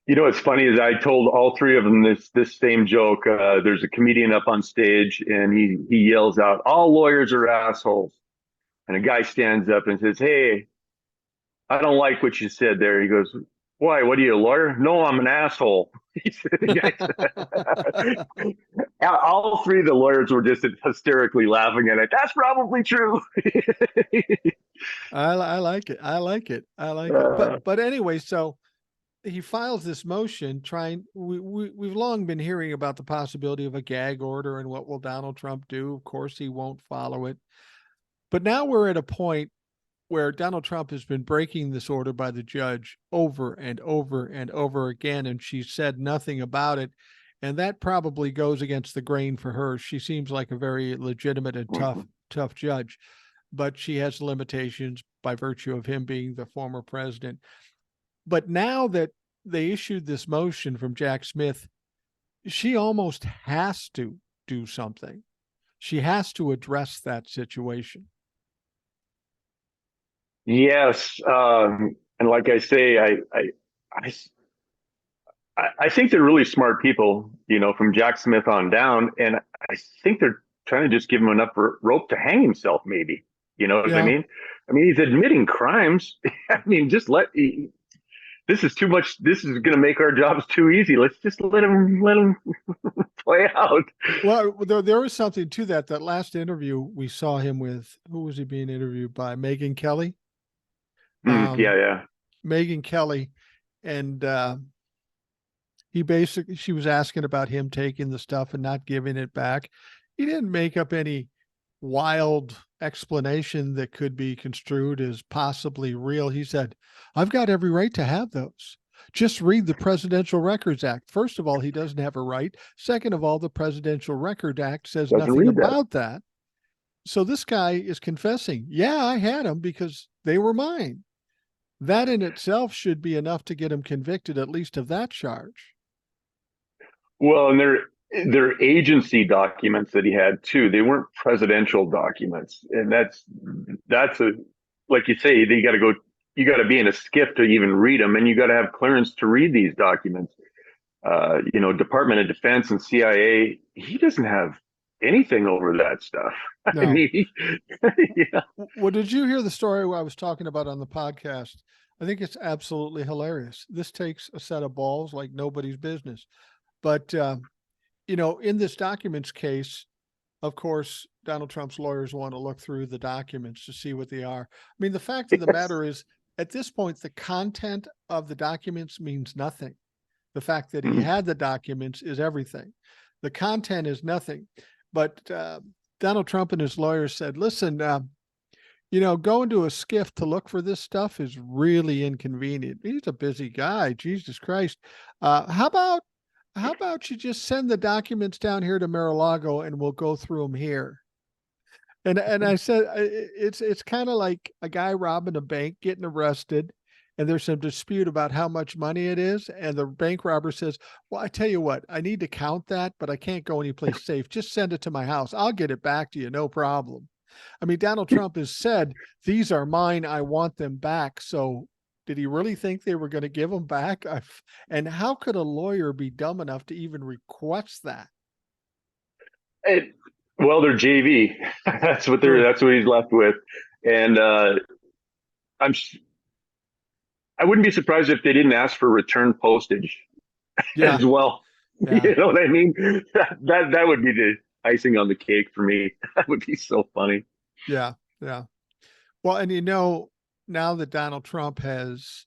What's funny is I told all three of them this same joke. There's a comedian up on stage, and he yells out, "All lawyers are assholes." And a guy stands up and says, "Hey, I don't like what you said there." He goes, "Why? What are you, a lawyer?" "No, I'm an asshole." He said, the guy said, all three of the lawyers were just hysterically laughing at it. That's probably true. I like it. I like it. I like it. uh, But anyway, so he files this motion trying we've long been hearing about the possibility of a gag order and what will Donald Trump do. Of course he won't follow it. But now we're at a point where Donald Trump has been breaking this order by the judge over and over and over again, and she said nothing about it. And that probably goes against the grain for her. She seems like a very legitimate and tough judge, but she has limitations by virtue of him being the former president. But now that they issued this motion from Jack Smith, she almost has to do something. She has to address that situation. yes, and like I say, I I think they're really smart people, from Jack Smith on down, and I think they're trying to just give him enough rope to hang himself, maybe. You know what I Yeah. mean? I mean, he's admitting crimes. I mean, this is too much. This is going to make our jobs too easy. Let's just let him play out. Well, there was something to that. That last interview we saw him with, who was he being interviewed by? Megyn Kelly. Yeah, Um, yeah. Megyn Kelly, and she was asking about him taking the stuff and not giving it back. He didn't make up any wild explanation that could be construed as possibly real. He said, "I've got every right to have those. Just read the Presidential Records Act." First of all, he doesn't have a right. Second of all, the Presidential Record Act says Doesn't nothing read that. about that. So this guy is confessing, yeah, I had them because they were mine. That in itself should be enough to get him convicted, at least of that charge. Well, and they're agency documents that he had too. They weren't presidential documents, and that's a, like you say, you got to go. You got to be in a skiff to even read them, and you got to have clearance to read these documents. Department of Defense and CIA. He doesn't have anything over that stuff. I No. mean, yeah. Well, did you hear the story I was talking about on the podcast? I think it's absolutely hilarious. This takes a set of balls like nobody's business. But, in this documents case, of course, Donald Trump's lawyers want to look through the documents to see what they are. I mean, the fact of the matter is, at this point, the content of the documents means nothing. The fact that he had the documents is everything. The content is nothing. But Donald Trump and his lawyers said, listen, going to a skiff to look for this stuff is really inconvenient. He's a busy guy. Jesus Christ. How about you just send the documents down here to Mar-a-Lago and we'll go through them here? And I said, it's kind of like a guy robbing a bank, getting arrested, and there's some dispute about how much money it is. And the bank robber says, well, I tell you what, I need to count that, but I can't go anyplace safe. Just send it to my house. I'll get it back to you. No problem. I mean, Donald Trump has said, these are mine. I want them back. So did he really think they were going to give them back? And how could a lawyer be dumb enough to even request that? Well, they're JV. That's what he's left with. And I wouldn't be surprised if they didn't ask for return postage as well. Yeah. You know what I mean? That would be the icing on the cake for me. That would be so funny. Yeah. Yeah. Well, and now that Donald Trump has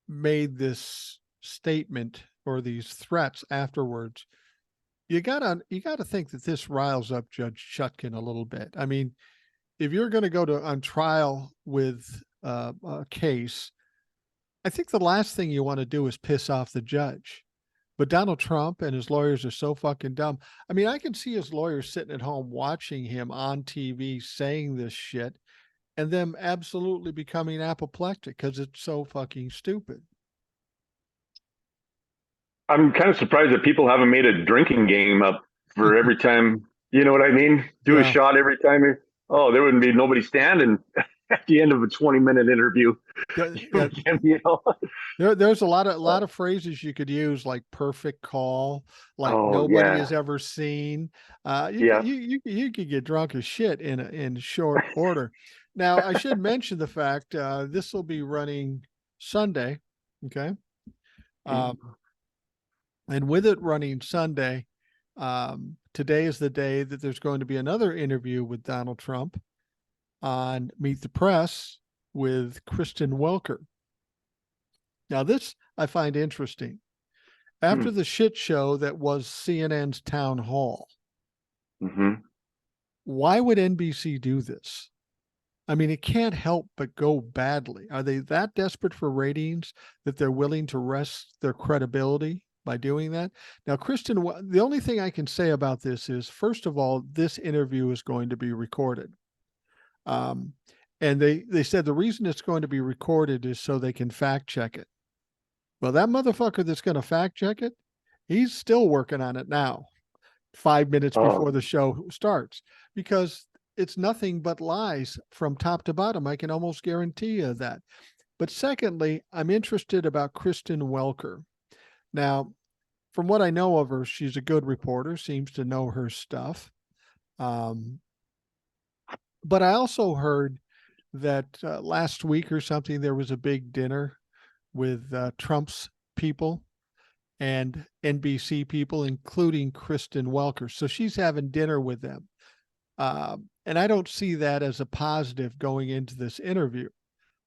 made this statement or these threats afterwards, you gotta think that this riles up Judge Chutkan a little bit. I mean, if you're going to go on trial with a case, I think the last thing you want to do is piss off the judge. But Donald Trump and his lawyers are so fucking dumb. I mean, I can see his lawyers sitting at home watching him on TV saying this shit and them absolutely becoming apoplectic because it's so fucking stupid. I'm kind of surprised that people haven't made a drinking game up for every time. You know what I mean? Do a shot every time. There wouldn't be nobody standing at the end of a 20-minute interview. There's a lot of phrases you could use, like perfect call, like nobody has ever seen. You could get drunk as shit in short order. Now, I should mention the fact this will be running Sunday, okay? And with it running Sunday, today is the day that there's going to be another interview with Donald Trump on Meet the Press with Kristen Welker. Now, this I find interesting. After the shit show that was CNN's town hall, why would NBC do this? I mean, it can't help but go badly. Are they that desperate for ratings that they're willing to risk their credibility by doing that? Now, Kristen, the only thing I can say about this is, first of all, this interview is going to be recorded. And they said the reason it's going to be recorded is so they can fact check it. Well, that motherfucker that's going to fact check it, he's still working on it now, 5 minutes before the show starts, because it's nothing but lies from top to bottom. I can almost guarantee you that. But secondly, I'm interested about Kristen Welker. Now, from what I know of her, she's a good reporter, seems to know her stuff. But I also heard that last week or something, there was a big dinner with Trump's people and NBC people, including Kristen Welker. So she's having dinner with them. And I don't see that as a positive going into this interview.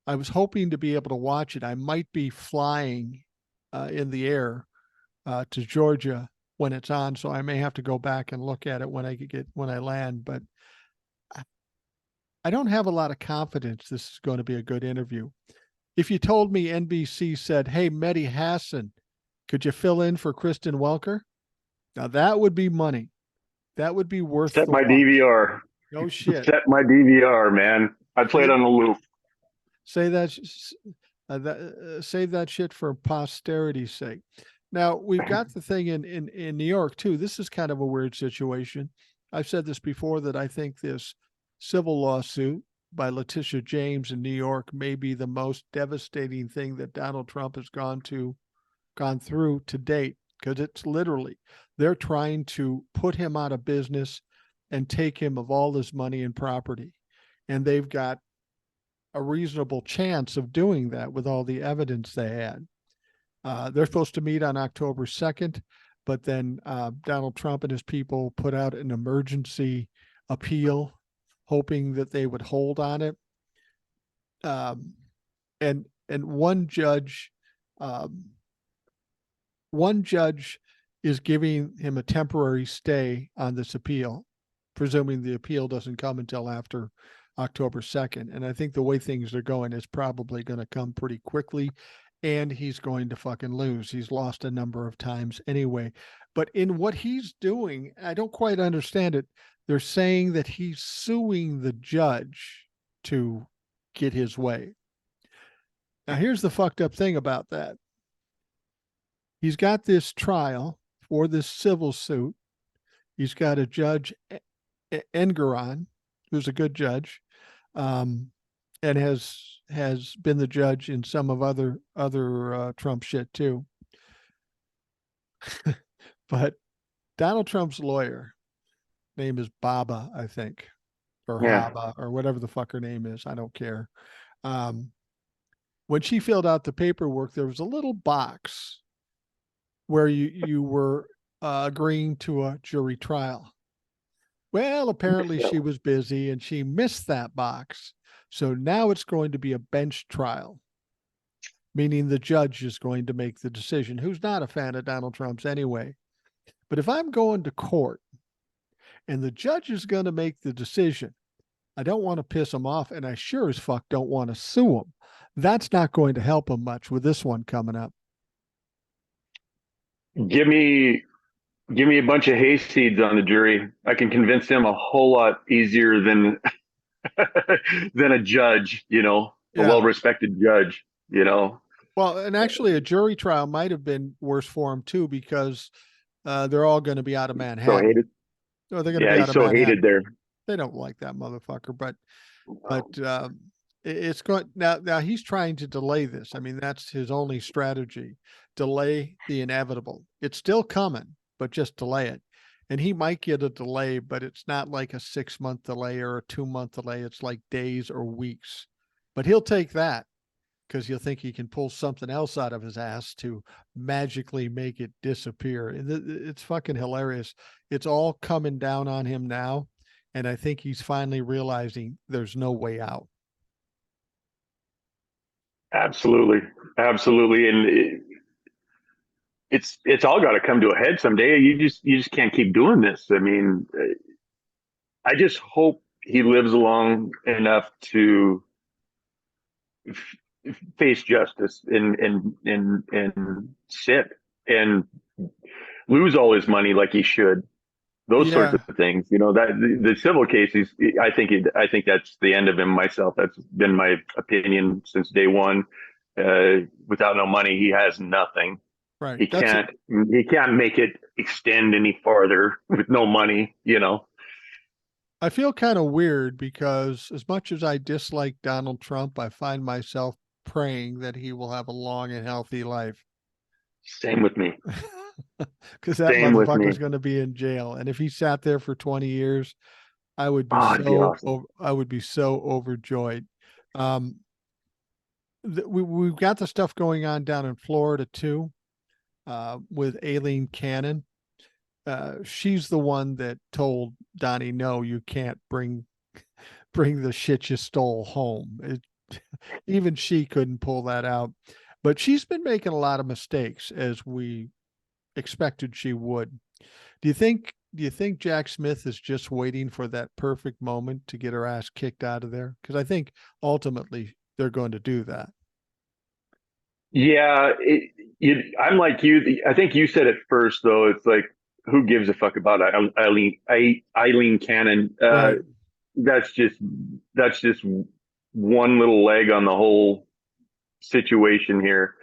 I was hoping to be able to watch it. I might be flying in the air to Georgia when it's on, so I may have to go back and look at it when I land. But I don't have a lot of confidence this is going to be a good interview. If you told me NBC said, "Hey, Mehdi Hassan, could you fill in for Kristen Welker?" Now that would be money. That would be worth Set my DVR. No shit. Set my DVR, man. I'd play it on a loop. Say that. Save that shit for posterity's sake. Now we've got the thing in New York too. This is kind of a weird situation. I've said this before that I think this civil lawsuit by Letitia James in New York may be the most devastating thing that Donald Trump has gone through to date, because it's literally they're trying to put him out of business and take him of all his money and property. And they've got a reasonable chance of doing that with all the evidence they had. They're supposed to meet on October 2nd, but then Donald Trump and his people put out an emergency appeal, hoping that they would hold on it. And one judge is giving him a temporary stay on this appeal, presuming the appeal doesn't come until after October 2nd. And I think the way things are going, is probably going to come pretty quickly, and he's going to fucking lose. He's lost a number of times anyway. But in what he's doing, I don't quite understand it. They're saying that he's suing the judge to get his way. Now, here's the fucked up thing about that. He's got this trial for this civil suit. He's got a judge, Engeron, who's a good judge, and has been the judge in some of other Trump shit too. But Donald Trump's lawyer, name is Baba, I think, or Yeah. Haba, or whatever the fuck her name is. I don't care. When she filled out the paperwork, there was a little box where you were agreeing to a jury trial. Well, apparently she was busy and she missed that box. So now it's going to be a bench trial, meaning the judge is going to make the decision, who's not a fan of Donald Trump's anyway. But if I'm going to court and the judge is going to make the decision, I don't want to piss him off, and I sure as fuck don't want to sue him. That's not going to help him much with this one coming up. Give me a bunch of hayseeds on the jury. I can convince them a whole lot easier than than a judge, a Yeah. well-respected judge, Well, and actually, a jury trial might have been worse for him too, because they're all going to be out of So Manhattan. hated. No, they're going to Yeah, be out he's of so Manhattan. hated there. They don't like that motherfucker, but it's going now. Now he's trying to delay this. I mean, that's his only strategy: delay the inevitable. It's still coming, but just delay it. And he might get a delay, but it's not like a 6-month delay or a 2-month delay. It's like days or weeks. But he'll take that, because he'll think he can pull something else out of his ass to magically make it disappear. It's fucking hilarious. It's all coming down on him now. And I think he's finally realizing there's no way out. Absolutely, absolutely, and it's all got to come to a head someday. You just can't keep doing this. I mean, I just hope he lives long enough to face justice and sit and lose all his money like he should. Those sorts Yeah, of things, that the civil cases. I think that's the end of him. Myself, that's been my opinion since day one. Without no money, he has nothing. right. He can't make it extend any farther with no money. I feel kind of weird, because as much as I dislike Donald Trump, I find myself praying that he will have a long and healthy life. Same with me. Because that Same with motherfucker me. is going to be in jail. And if he sat there for 20 years, Oh, it'd be awesome. I would be so overjoyed. Um, we've got the stuff going on down in Florida too, with Aileen Cannon. She's the one that told Donnie, no, you can't bring the shit you stole home. Even she couldn't pull that out. But she's been making a lot of mistakes, as we expected she would. Do you think Jack Smith is just waiting for that perfect moment to get her ass kicked out of there? Because I think ultimately they're going to do that. Yeah, I'm like you. I think you said it first, though. It's like, who gives a fuck about Eileen Cannon? Right. That's just that's just one little leg on the whole situation here.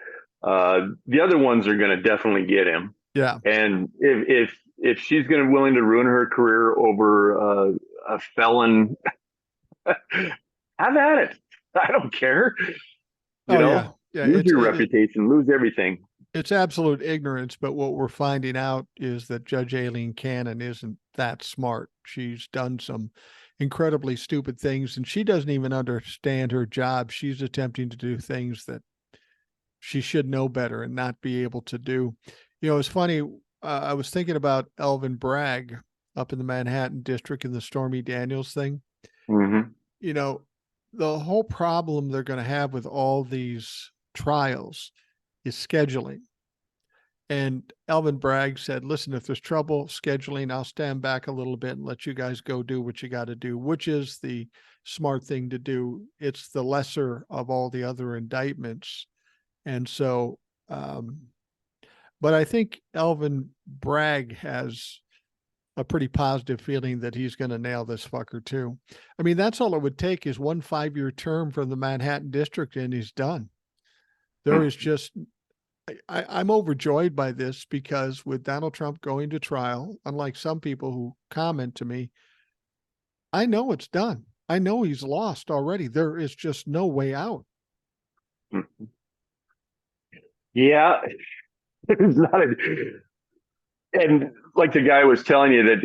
The other ones are going to definitely get him. Yeah. And if she's going to willing to ruin her career over a felon, have at it. I don't care. You Oh yeah. know, Yeah. lose your reputation, lose everything. It's absolute ignorance, but what we're finding out is that Judge Aileen Cannon isn't that smart. She's done some incredibly stupid things, and she doesn't even understand her job. She's attempting to do things that she should know better and not be able to do. It's funny. I was thinking about Elvin Bragg up in the Manhattan district in the Stormy Daniels thing. Mm-hmm. You know, the whole problem they're going to have with all these trials is scheduling. And Elvin Bragg said, listen, if there's trouble scheduling, I'll stand back a little bit and let you guys go do what you got to do, which is the smart thing to do. It's the lesser of all the other indictments. And so, but I think Elvin Bragg has a pretty positive feeling that he's going to nail this fucker too. I mean, that's all it would take is 1 5-year term from the Manhattan district and he's done. There is just, I'm overjoyed by this because with Donald Trump going to trial, unlike some people who comment to me, I know it's done. I know he's lost already. There is just no way out. Yeah, it's not a, and like the guy was telling you that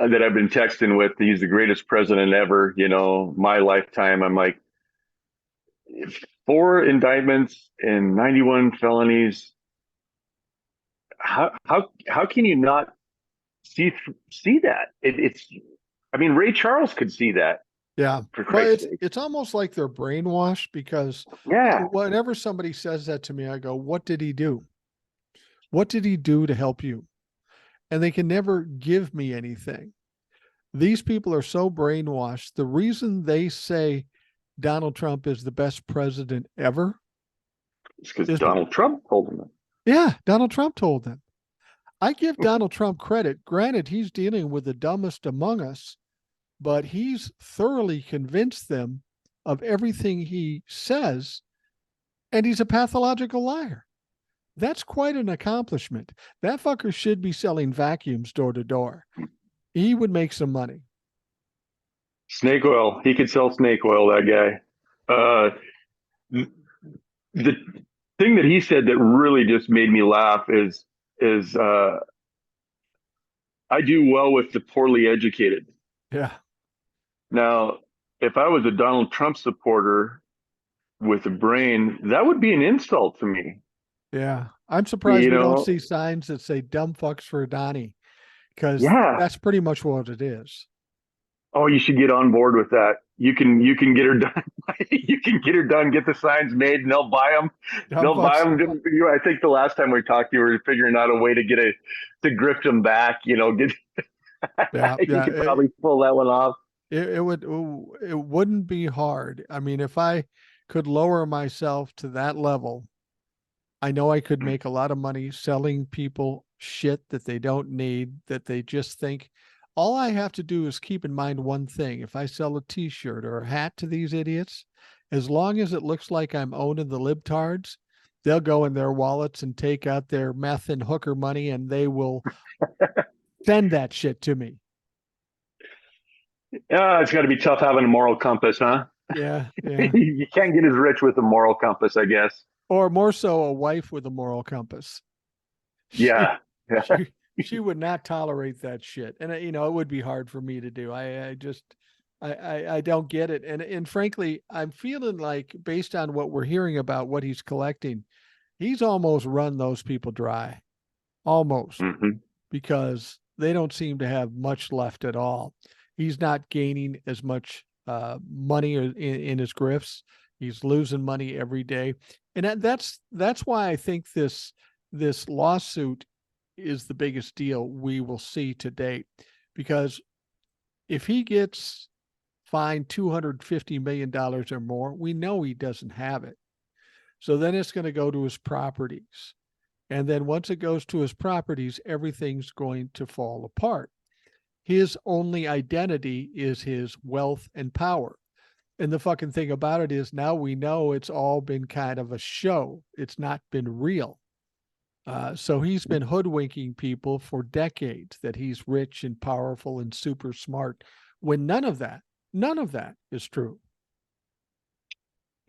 I've been texting with, he's the greatest president ever. My lifetime. I'm like, 4 indictments and 91 felonies. How can you not see that? It's. I mean, Ray Charles could see that. Yeah. For Well, Christ's sake. it's almost like they're brainwashed because Yeah. whenever somebody says that to me, I go, what did he do? What did he do to help you? And they can never give me anything. These people are so brainwashed. The reason they say Donald Trump is the best president ever It's because is Donald Trump told them that. yeah, Donald Trump told them. I give Donald Trump credit. Granted, he's dealing with the dumbest among us, but he's thoroughly convinced them of everything he says, and he's a pathological liar. That's quite an accomplishment. That fucker should be selling vacuums door to door. He would make some money. Snake oil. He could sell snake oil, that guy. The thing that he said that really just made me laugh is I do well with the poorly educated. Yeah. Now, if I was a Donald Trump supporter with a brain, that would be an insult to me. Yeah. I'm surprised we don't see signs that say dumb fucks for Donnie because that's pretty much what it is. Oh, you should get on board with that. You can get her done. You can get her done. Get the signs made, and they'll buy them. They'll buy them. I think the last time we talked, you were figuring out a way to to grift them back. You could probably pull that one off. It wouldn't be hard. I mean, if I could lower myself to that level, I know I could make a lot of money selling people shit that they don't need, that they just think. All I have to do is keep in mind one thing. If I sell a t-shirt or a hat to these idiots, as long as it looks like I'm owning the libtards, they'll go in their wallets and take out their meth and hooker money and they will send that shit to me. It's got to be tough having a moral compass, huh? Yeah. You can't get as rich with a moral compass, I guess. Or more so, a wife with a moral compass. She would not tolerate that shit. And, it would be hard for me to do. I don't get it. And frankly, I'm feeling like based on what we're hearing about what he's collecting, he's almost run those people dry. Almost. Mm-hmm. Because they don't seem to have much left at all. He's not gaining as much money in his grifts. He's losing money every day. And that's why I think this lawsuit is the biggest deal we will see to date. Because if he gets fined $250 million or more, we know he doesn't have it. So then it's going to go to his properties. And then once it goes to his properties, everything's going to fall apart. His only identity is his wealth and power. And the fucking thing about it is now we know it's all been kind of a show. It's not been real. So he's been hoodwinking people for decades that he's rich and powerful and super smart when none of that is true.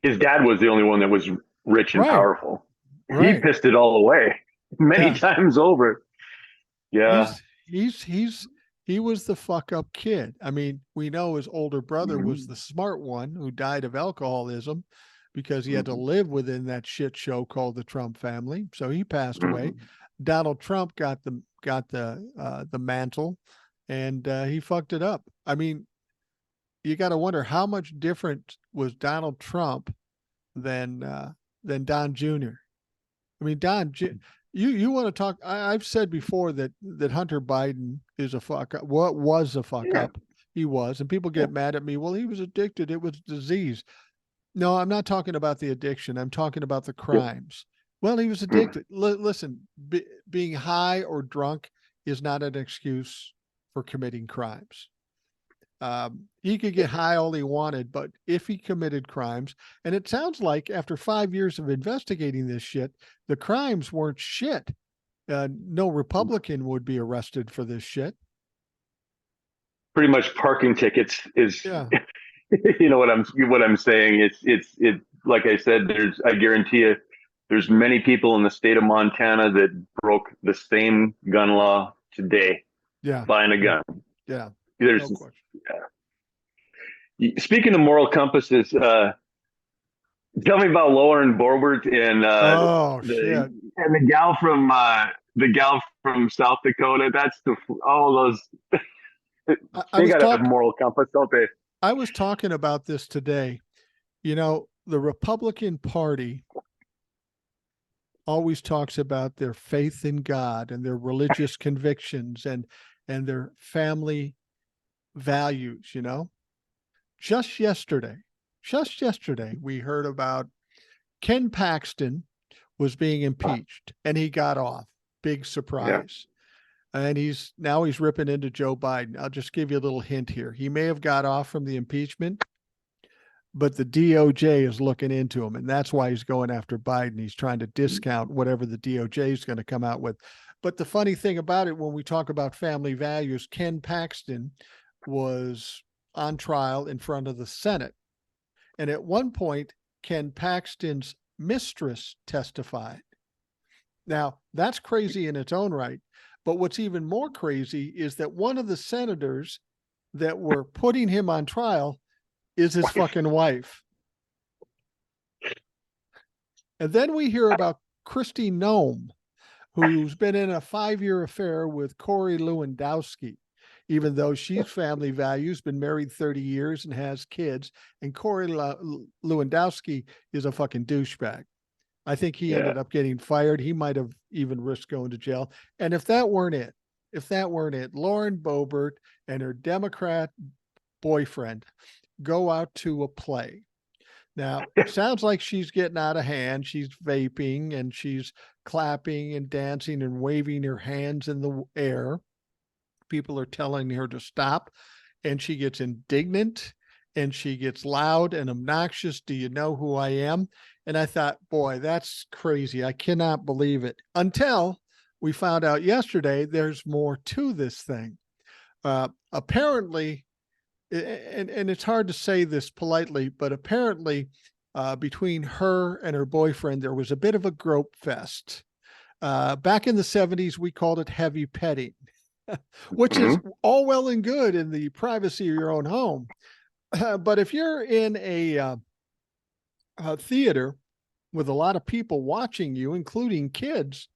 His dad was the only one that was rich and Right. powerful. He Right. pissed it all away many Yeah. times over. Yeah. He's he was the fuck up kid. I mean, we know his older brother was Mhm. the smart one who died of alcoholism because he had to Mhm. live within that shit show called the Trump family. So he passed away. Mhm. Donald Trump got the mantle, and he fucked it up. I mean, you got to wonder how much different was Donald Trump than Don Jr. I mean, you want to talk? I've said before that Hunter Biden is a fuck up. What was a fuck Yeah. up? He was, and people get mad at me. Well, he was addicted. It was disease. No, I'm not talking about the addiction. I'm talking about the Yeah. crimes. Well, he was addicted. Listen, being high or drunk is not an excuse for committing crimes. He could get high all he wanted, but if he committed crimes, and it sounds like after 5 years of investigating this shit, the crimes weren't shit. No Republican would be arrested for this shit. Pretty much parking tickets is Yeah, what I'm saying. It's like I said, I guarantee you there's many people in the state of Montana that broke the same gun law today, yeah, buying a yeah, gun. yeah. There's No question. Speaking of moral compasses, tell me about Lauren Boebert and Oh the shit! the gal from South Dakota. That's all those. I They was got to have talking. moral compass, don't they? I was talking about this today. You know, the Republican Party always talks about their faith in God and their religious convictions and their family values, you know? Just yesterday, just yesterday, we heard about Ken Paxton was being impeached and he got off. Big Yeah. surprise. And he's ripping into Joe Biden. I'll just give you a little hint here. He may have got off from the impeachment, but the DOJ is looking into him, and that's why he's going after Biden. He's trying to discount whatever the DOJ is going to come out with. But the funny thing about it, when we talk about family values, Ken Paxton was on trial in front of the Senate. And at one point, Ken Paxton's mistress testified. Now, that's crazy in its own right. But what's even more crazy is that one of the senators that were putting him on trial is his fucking wife. And then we hear about Christy Nome, who's been in a 5-year affair with Corey Lewandowski, even though she's family values, been married 30 years and has kids. And Corey Lewandowski is a fucking douchebag. I think he Yeah. ended up getting fired. He might have even risked going to jail. And if that weren't it, Lauren Boebert and her Democrat boyfriend go out to a play. Now, sounds like she's getting out of hand. She's vaping and she's clapping and dancing and waving her hands in the air. People are telling her to stop, and she gets indignant and she gets loud and obnoxious. Do you know who I am? And I thought, boy, that's crazy. I cannot believe it. Until we found out yesterday there's more to this thing. Apparently, and it's hard to say this politely, but apparently, between her and her boyfriend, there was a bit of a grope fest. Back in the 70s, we called it heavy petting, which is Mhm. all well and good in the privacy of your own home. But if you're in a theater with a lot of people watching you, including kids,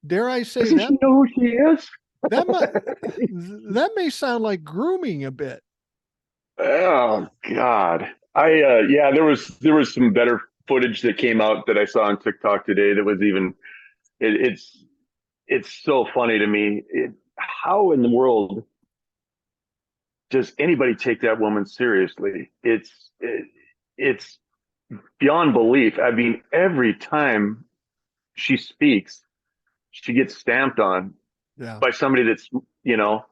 dare I say Doesn't that she know who she is? that might, that may sound like grooming a bit. Oh God. Yeah, there was some better footage that came out that I saw on TikTok today that was even it, it's so funny to me. How in the world does anybody take that woman seriously? It's beyond belief. I mean, every time she speaks, she gets stamped on Yeah. by somebody that's you know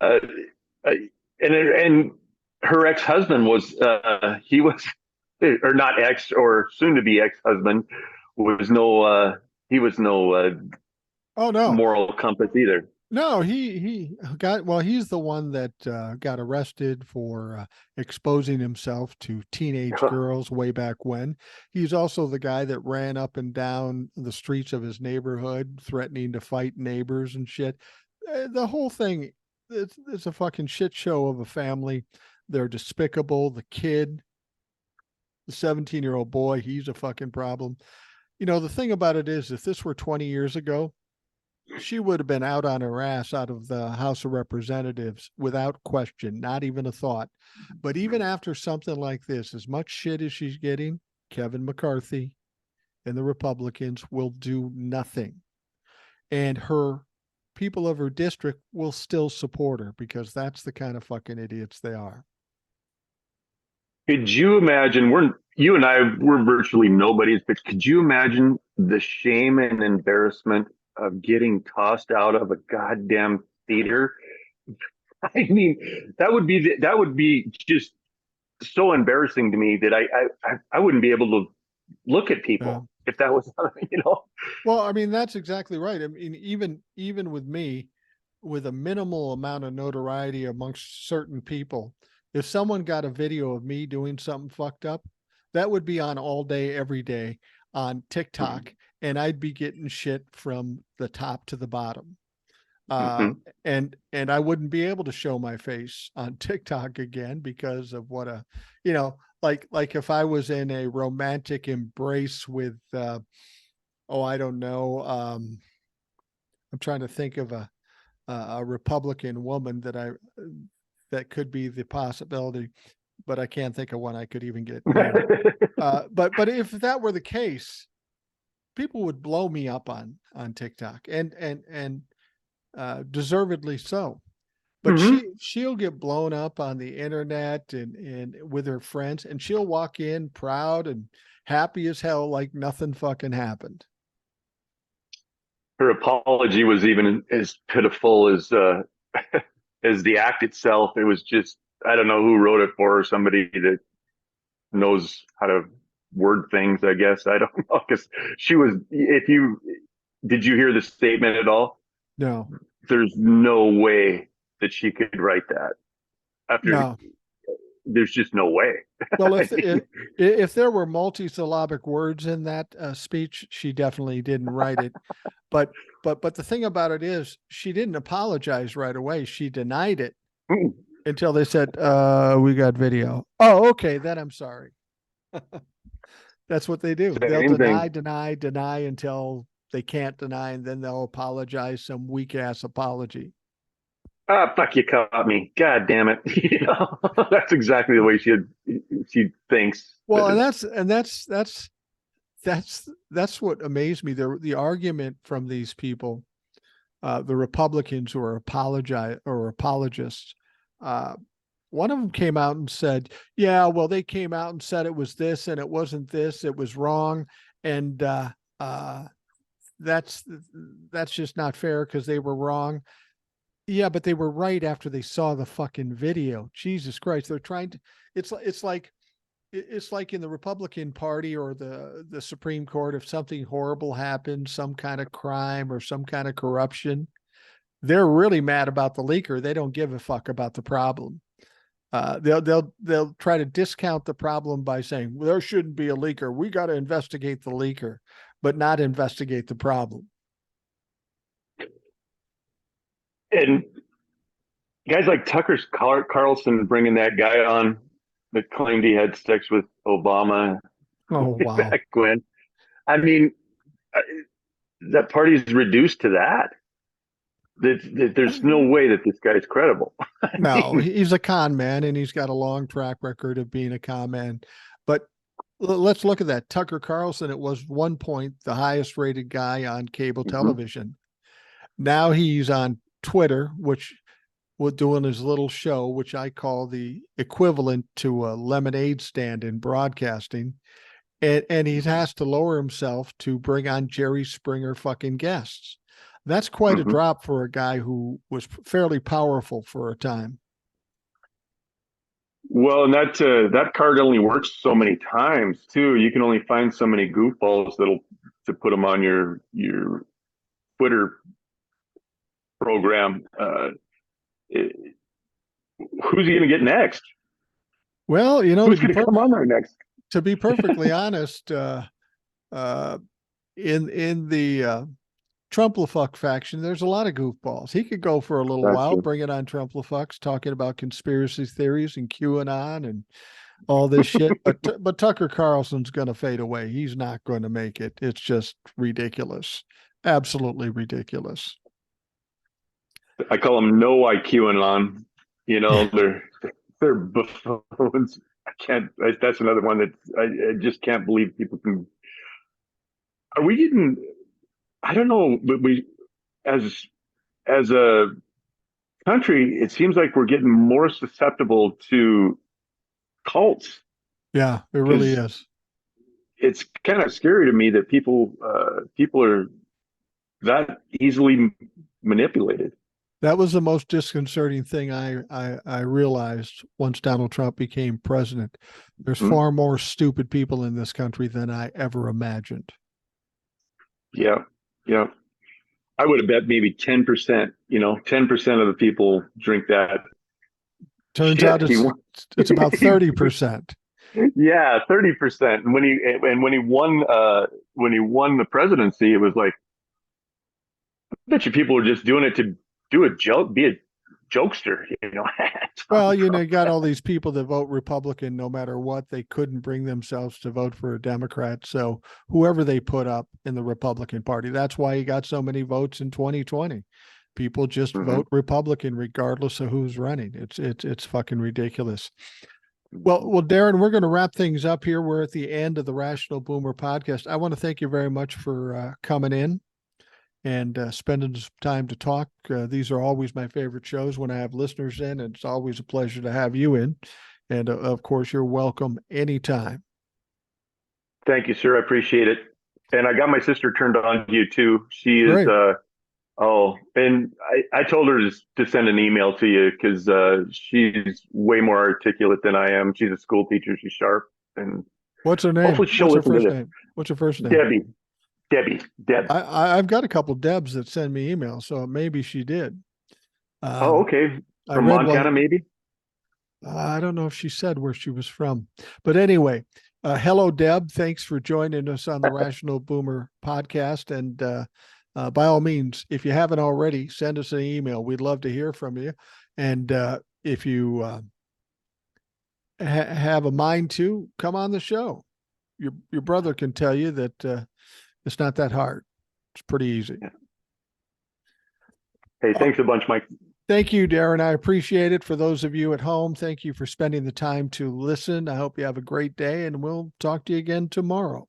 uh, uh, and her ex-husband was he was or not ex or soon to be ex-husband was no he was no Oh no, moral compass either. no, he got, well, he's the one that got arrested for exposing himself to teenage girls way back when. He's also the guy that ran up and down the streets of his neighborhood threatening to fight neighbors and shit. The whole thing, it's a fucking shit show of a family. They're despicable. The kid, the 17-year-old boy, he's a fucking problem. You know, the thing about it is, if this were 20 years ago, she would have been out on her ass out of the House of Representatives without question, not even a thought. But even after something like this, as much shit as she's getting, Kevin McCarthy and the Republicans will do nothing. And her people of her district will still support her because that's the kind of fucking idiots they are. Could you imagine? You and I we're virtually nobodies, but could you imagine the shame and embarrassment of getting tossed out of a goddamn theater? I mean, that would be just so embarrassing to me that I wouldn't be able to look at Yeah. people if that was you know. Well, I mean, that's exactly right. I mean, even with me, with a minimal amount of notoriety amongst certain people, if someone got a video of me doing something fucked up, that would be on all day, every day on TikTok, and I'd be getting shit from the top to the bottom. Uh, Mm-hmm. and I wouldn't be able to show my face on TikTok again because of what a, like if I was in a romantic embrace with, oh, I don't know, I'm trying to think of a Republican woman that could be the possibility, but I can't think of one I could even get near. But if that were the case, people would blow me up on TikTok, and deservedly so. But Mm-hmm. she'll get blown up on the internet and with her friends, and she'll walk in proud and happy as hell, like nothing fucking happened. Her apology was even as pitiful as as the act itself. It was just I don't know who wrote it for her. Somebody that knows how to word things. I guess I don't know because she was. If you did you hear the statement at all? No, There's no way that she could write that. After no. there's just no way. Well, I mean, if there were multisyllabic words in that speech, she definitely didn't write it. But but the thing about it is, she didn't apologize right away. She denied it until they said, "We got video." Oh, okay, then I'm sorry. That's what they do. They'll same thing. deny until they can't deny, and then they'll apologize some weak ass apology. Ah, fuck, you caught me. God damn it. You know, that's exactly the way she thinks. Well, and that's what amazed me. The argument from these people, the Republicans who are apologists, uh, one of them came out and said, "Yeah, well, they came out and said it was this and it wasn't this. It was wrong, and uh, that's that's just not fair because they were wrong." Yeah, but they were right after they saw the fucking video. Jesus Christ, they're trying to. It's like in the Republican Party or the Supreme Court, if something horrible happens, some kind of crime or some kind of corruption, they're really mad about the leaker. They don't give a fuck about the problem. They'll try to discount the problem by saying, well, there shouldn't be a leaker. We got to investigate the leaker, but not investigate the problem. And guys like Tucker Carlson bringing that guy on that claimed he had sex with Obama Oh wow. back when. I mean, uh, that party's reduced to that. There's no way that this guy's credible. I No, mean, he's a con man and he's got a long track record of being a con man. But let's look at that. Tucker Carlson, it was one point the highest rated guy on cable mhm, television. Now he's on Twitter, which was doing his little show, which I call the equivalent to a lemonade stand in broadcasting. And he has to lower himself to bring on Jerry Springer fucking guests. That's quite a mhm. drop for a guy who was fairly powerful for a time. Well, and that card only works so many times too. You can only find so many goofballs that'll to put them on your Twitter program. It, who's he going to get next? Well, Who's going to come on there next? to be perfectly honest, uh, in the Trump-LaFuck faction, there's a lot of goofballs. He could go for a little That's while, true. bring it on Trump-LaFucks, talking about conspiracy theories and QAnon and all this shit. But Tucker Carlson's going to fade away. He's not going to make it. It's just ridiculous, absolutely ridiculous. I call them no IQ and on. You know, they're buffoons. I can't. That's another one that I just can't believe people can. Are we getting? I don't know, but we as a country, it seems like we're getting more susceptible to cults Yeah, it really because is. it's kind of scary to me that people are that easily manipulated. That was the most disconcerting thing I realized once Donald Trump became president. There's Hmm? far more stupid people in this country than I ever imagined. Yeah, yeah. I would have bet maybe 10%. 10% of the people drink that Turns out shit. He it's won. it's about 30%. Yeah, 30%. When he won the presidency, it was like I bet you people were just doing it to do a joke, be a jokester. Well, Donald you Trump. got all these people that vote Republican no matter what. They couldn't bring themselves to vote for a Democrat. So whoever they put up in the Republican Party, that's why he got so many votes in 2020. People just Mm-hmm. vote Republican regardless of who's running. It's fucking ridiculous. Well, Darren, we're going to wrap things up here. We're at the end of the Rational Boomer podcast. I want to thank you very much for coming in and spending some time to talk. These are always my favorite shows when I have listeners in, and it's always a pleasure to have you in. And of course, you're welcome anytime. Thank you, sir. I appreciate it. And I got my sister turned on to you too. She is Great. and I told her to send an email to you because she's way more articulate than I am. She's a school teacher. She's sharp, and What's her name? hopefully she'll What's her listen to first this. name? What's her first name? Debbie, Deb. I've got a couple Debs that send me emails, so maybe she did. Oh, Um, okay. I From read Montana, one. maybe. I don't know if she said where she was from, but anyway, hello, Deb. Thanks for joining us on the Rational Boomer podcast. And by all means, if you haven't already, send us an email. We'd love to hear from you. And if you have a mind to, come on the show. Your brother can tell you that it's not that hard. It's pretty easy. Yeah. Hey, thanks a bunch, Mike. Thank you, Darren. I appreciate it. For those of you at home, thank you for spending the time to listen. I hope you have a great day, and we'll talk to you again tomorrow.